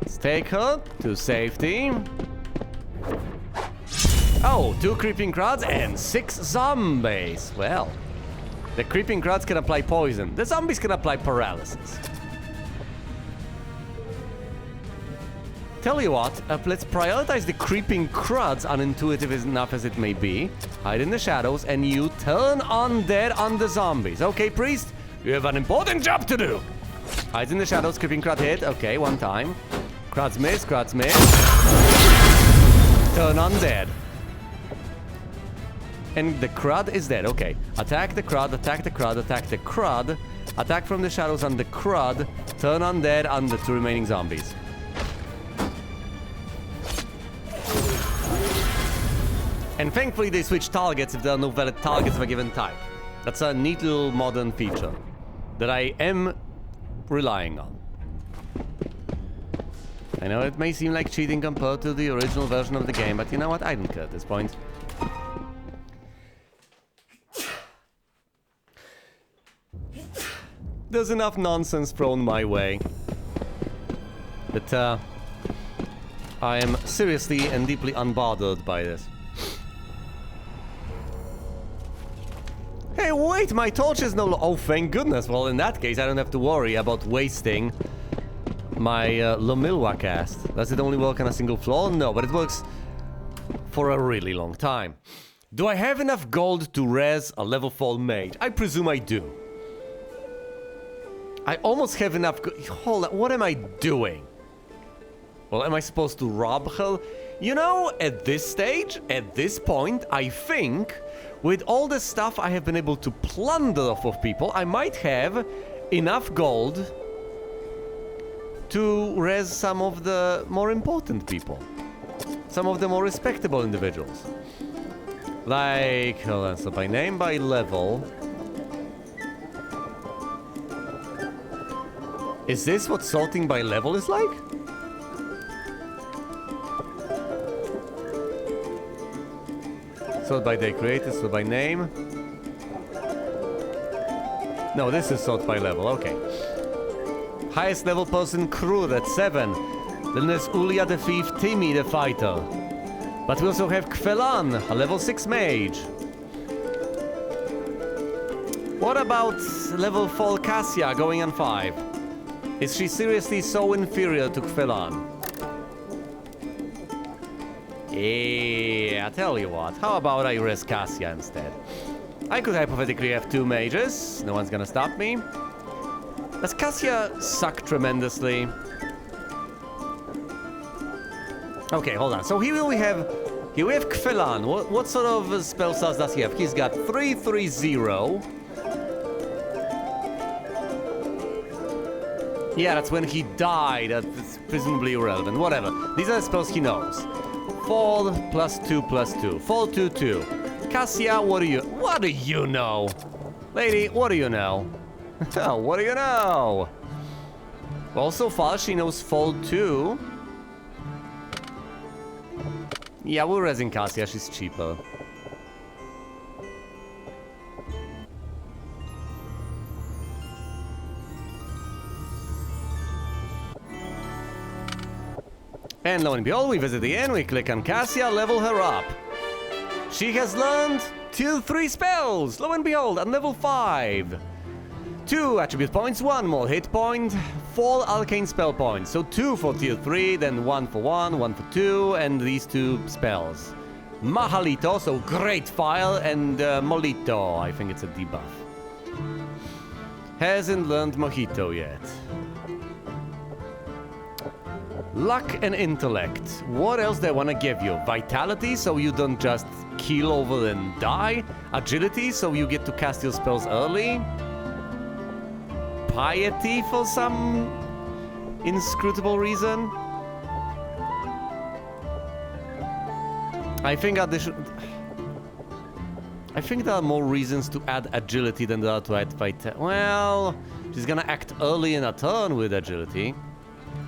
Let's take her to safety. Oh, 2 creeping crawds and 6 zombies. Well, the creeping crawds can apply poison. The zombies can apply paralysis. Tell you what, let's prioritize the creeping crawds, unintuitive enough as it may be. Hide in the shadows, and you turn undead on the zombies. Okay, priest, you have an important job to do. Hides in the shadows, creeping crowd hit. Okay, 1 time. Crowds miss, crowds miss. Turn undead. And the crowd is dead. Okay, attack the crowd, attack the crowd, attack the crowd. Attack from the shadows on the crowd. Turn undead on the 2 remaining zombies. And thankfully they switch targets if there are no valid targets of a given type. That's a neat little modern feature that I am relying on. I know it may seem like cheating compared to the original version of the game, but you know what? I don't care at this point. There's enough nonsense thrown my way that I am seriously and deeply unbothered by this. Hey, wait, my torch is no... Oh, thank goodness. Well, in that case, I don't have to worry about wasting my Lomilwa cast. Does it only work on a single floor? No, but it works for a really long time. Do I have enough gold to res a level 4 mage? I presume I do. I almost have enough... Hold on, what am I doing? Well, am I supposed to rob her? You know, at this stage, at this point, I think... With all the stuff I have been able to plunder off of people, I might have enough gold to res some of the more important people. Some of the more respectable individuals. Like, hold on, so by name, by level. Is this what sorting by level is like? Sort by day created, sort by name. No, this is sort by level, okay. Highest level person, Krur at 7. Then there's Ulia the thief, Timmy the fighter. But we also have Kvelan, a level 6 mage. What about level 4 Cassia going on 5? Is she so inferior to Kvelan? Yeah, I tell you what, how about I risk Cassia instead? I could hypothetically have 2 mages, no one's gonna stop me. Does Cassia suck tremendously? Okay, hold on, so here we have Kvelan. What sort of spell slots does he have? He's got 3-3-0. Yeah, that's when he died, that's presumably irrelevant, whatever. These are the spells he knows. Fall +2/+2. Fall 2/2. Cassia, what do you know? Lady, what do you know? What do you know? Well, so far she knows Fall 2. Yeah, we're resing Cassia, she's cheaper. And lo and behold, we visit the inn, we click on Cassia, level her up. She has learned 2-3 spells, lo and behold, at level 5. 2 attribute points, 1 more hit point, 4 arcane spell points. So 2 for tier 3, then 1 for 1, 1 for 2, and these 2 spells. Mahalito, so great fire, and Molito, I think it's a debuff. Hasn't learned Mojito yet. Luck and intellect. What else do I want to give you? Vitality, so you don't just keel over and die. Agility, so you get to cast your spells early. Piety, for some inscrutable reason. I think I think there are more reasons to add agility than there are to add vitality. Well, she's gonna act early in a turn with agility.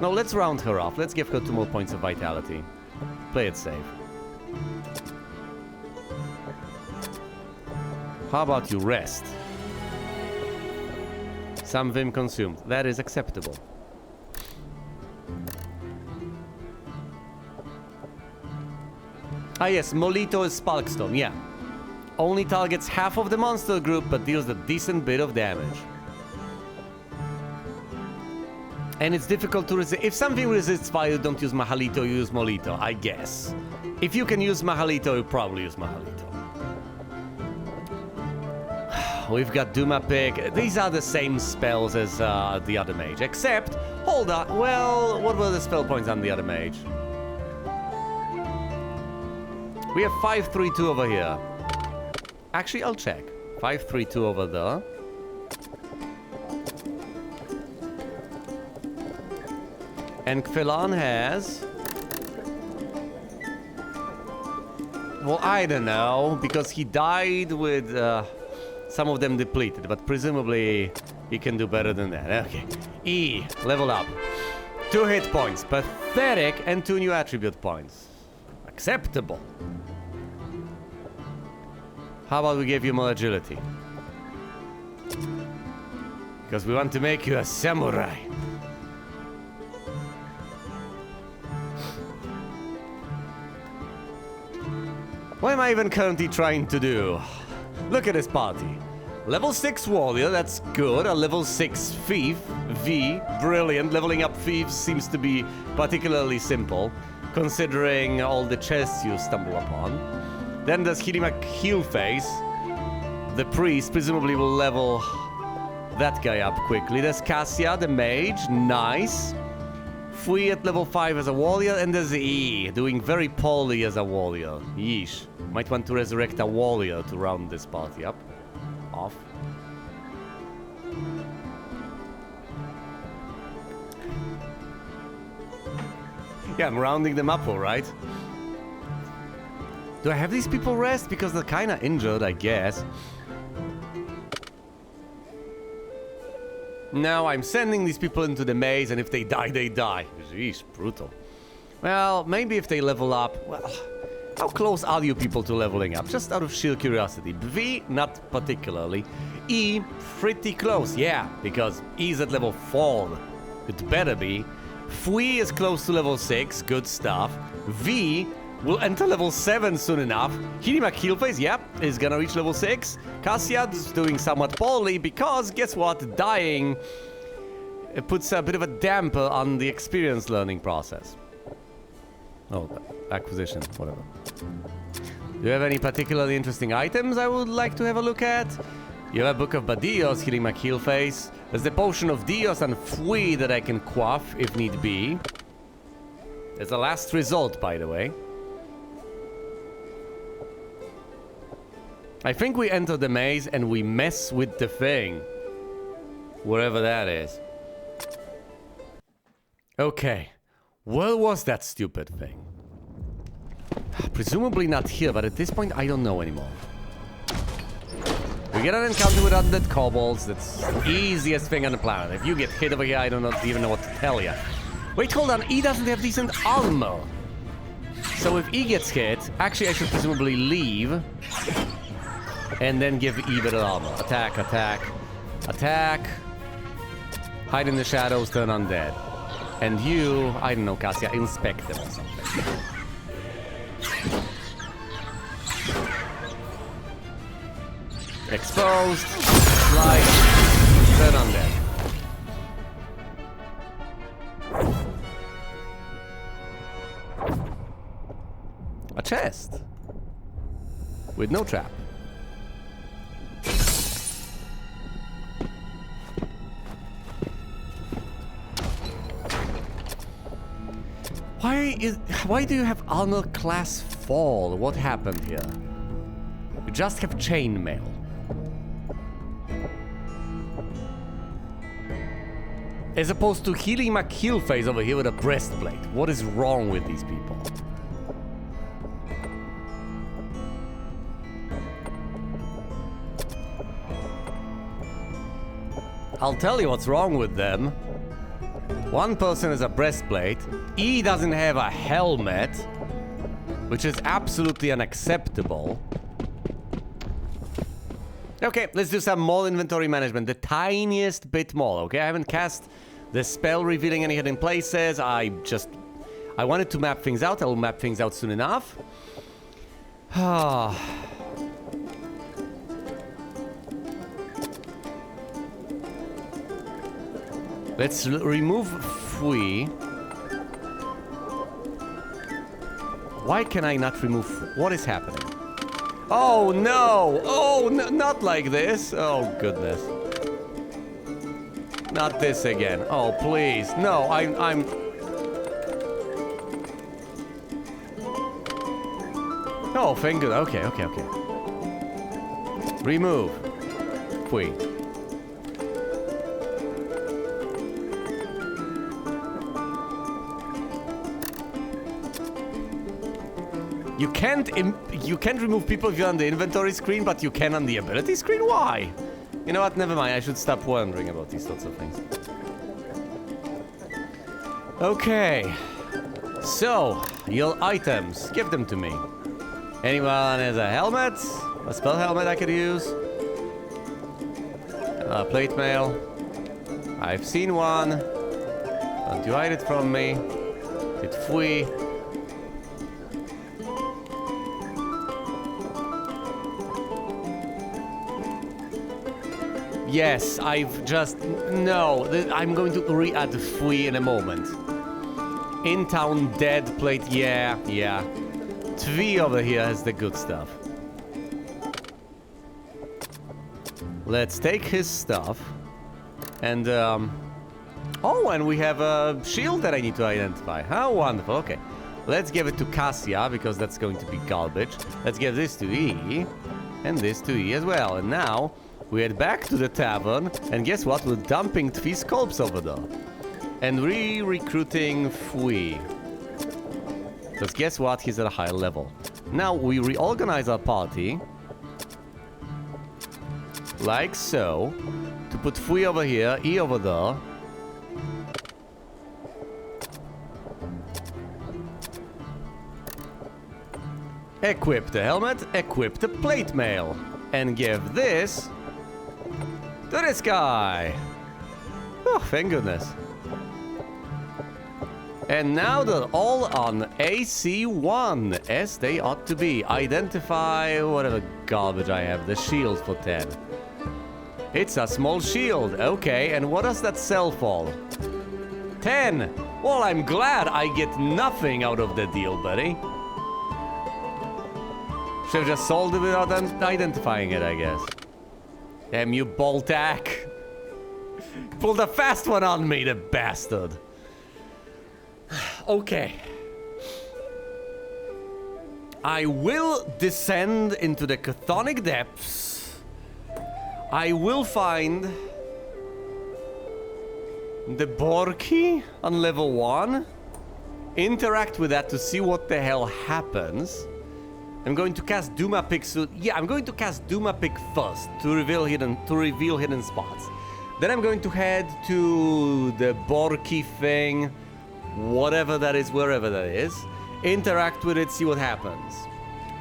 No, let's round her off. Let's give her 2 more points of vitality. Play it safe. How about you rest? Some Vim consumed. That is acceptable. Ah yes, Molito is Sparkstone, yeah. Only targets half of the monster group, but deals a decent bit of damage. And it's difficult to resist. If something resists fire, you don't use Mahalito, you use Molito, I guess. If you can use Mahalito, you probably use Mahalito. We've got Duma Pig. These are the same spells as the other mage, except, hold on, well, what were the spell points on the other mage? We have 532 over here. Actually, I'll check. 532 over there. And Kfelan has... Well, I don't know, because he died with some of them depleted, but presumably he can do better than that. Okay. E, level up. 2 hit points, pathetic, and 2 new attribute points. Acceptable. How about we give you more agility? Because we want to make you a samurai. What am I even currently trying to do? Look at this party. Level 6 warrior, that's good. A level 6 thief, V, brilliant. Leveling up thieves seems to be particularly simple, considering all the chests you stumble upon. Then there's Hirima Heelface. The priest presumably will level that guy up quickly. There's Cassia, the mage, nice. Fui at level 5 as a warrior, and there's E, doing very poorly as a warrior. Yeesh. Might want to resurrect a warrior to round this party up. Off. Yeah, I'm rounding them up, alright. Do I have these people rest? Because they're kinda injured, I guess. No, I'm sending these people into the maze, and if they die, they die. Jeez, brutal. Well, maybe if they level up... Well, how close are you people to leveling up? Just out of sheer curiosity. V, not particularly. E, pretty close, yeah, because E's at level 4. It better be. Fui is close to level 6, good stuff. V will enter level 7 soon enough. Hirima Keelface, yep, is gonna reach level 6. Cassia is doing somewhat poorly because, guess what, dying puts a bit of a damper on the experience learning process. Oh, acquisition, whatever. Do you have any particularly interesting items I would like to have a look at? You have a Book of Badios, Hirima Keelface. There's the Potion of Dios and Fui that I can quaff if need be. There's a last result, by the way. I think we enter the maze and we mess with the thing. Wherever that is. Okay. Where was that stupid thing? Presumably not here, but at this point I don't know anymore. We get an encounter with undead kobolds. That's the easiest thing on the planet. If you get hit over here, I don't even know what to tell you. Wait, hold on. E doesn't have decent armor. So if E gets hit, actually I should presumably leave. And then give E better armor. Attack, attack, attack. Hide in the shadows, turn undead. And you, I don't know, Cassia, inspect them or something. Exposed. Slide. Turn undead. A chest. With no trap. Why do you have armor class 4? What happened here? You just have chainmail. As opposed to healing my kill phase over here with a breastplate. What is wrong with these people? I'll tell you what's wrong with them. One person has a breastplate. E doesn't have a helmet, which is absolutely unacceptable. Okay, let's do some mall inventory management. The tiniest bit more, okay? I haven't cast the spell revealing any hidden places. I wanted to map things out. I will map things out soon enough. Let's remove Fui. Why can I not remove... What is happening? Oh, no! Oh, no, not like this! Oh, goodness. Not this again. Oh, please. No, I'm... Oh, thank God. Okay. Remove. Fui. You can't remove people if you're on the inventory screen, but you can on the ability screen? Why? You know what? Never mind. I should stop wondering about these sorts of things. Okay. So, your items. Give them to me. Anyone has a helmet? A spell helmet I could use? Plate mail. I've seen one. Don't you hide it from me. It Fui. Yes, I've just... No, I'm going to re-add Fui in a moment. In-town dead plate, yeah. Tvi over here has the good stuff. Let's take his stuff. And, oh, and we have a shield that I need to identify. How wonderful, okay. Let's give it to Cassia, because that's going to be garbage. Let's give this to E, and this to E as well. And now... we head back to the tavern, and guess what? We're dumping Tvi's corpse over there. And recruiting Fui. Because guess what? He's at a higher level. Now, we reorganize our party. Like so. To put Fui over here, E over there. Equip the helmet, equip the plate mail. And give this... to this guy. Oh, thank goodness. And now they're all on AC1, as they ought to be. Identify whatever garbage I have. The shield for 10. It's a small shield. Okay, and what does that sell for? 10. Well, I'm glad I get nothing out of the deal, buddy. Should have just sold it without identifying it, I guess. Damn you, Boltac. Pulled a fast one on me, the bastard. Okay. I will descend into the chthonic depths. I will find the Borky on level 1. Interact with that to see what the hell happens. I'm going to cast Duma Pick soon. Yeah, I'm going to cast Duma Pick first to reveal hidden spots. Then I'm going to head to the Borky thing, whatever that is, wherever that is. Interact with it, see what happens.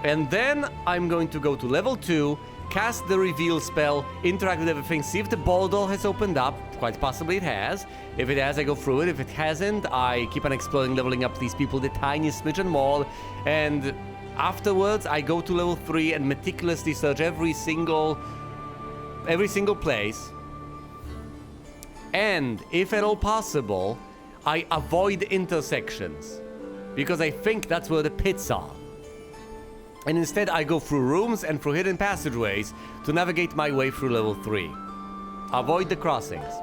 And then I'm going to go to level 2, cast the reveal spell, interact with everything, see if the ball door has opened up. Quite possibly it has. If it has, I go through it. If it hasn't, I keep on exploring, leveling up these people the tiniest smidgen more. And afterwards, I go to level 3 and meticulously search every single place. And, if at all possible, I avoid intersections. Because I think that's where the pits are. And instead, I go through rooms and through hidden passageways to navigate my way through level 3. Avoid the crossings.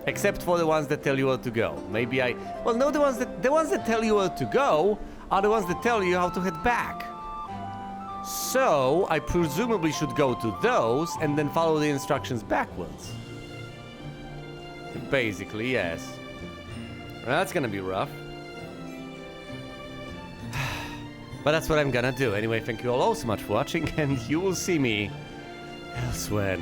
Except for the ones that tell you where to go. Maybe well, no, the ones that tell you where to go are the ones that tell you how to head back. So, I presumably should go to those and then follow the instructions backwards. Basically, yes. Well, that's gonna be rough. But that's what I'm gonna do. Anyway, thank you all so much for watching, and you will see me elsewhere.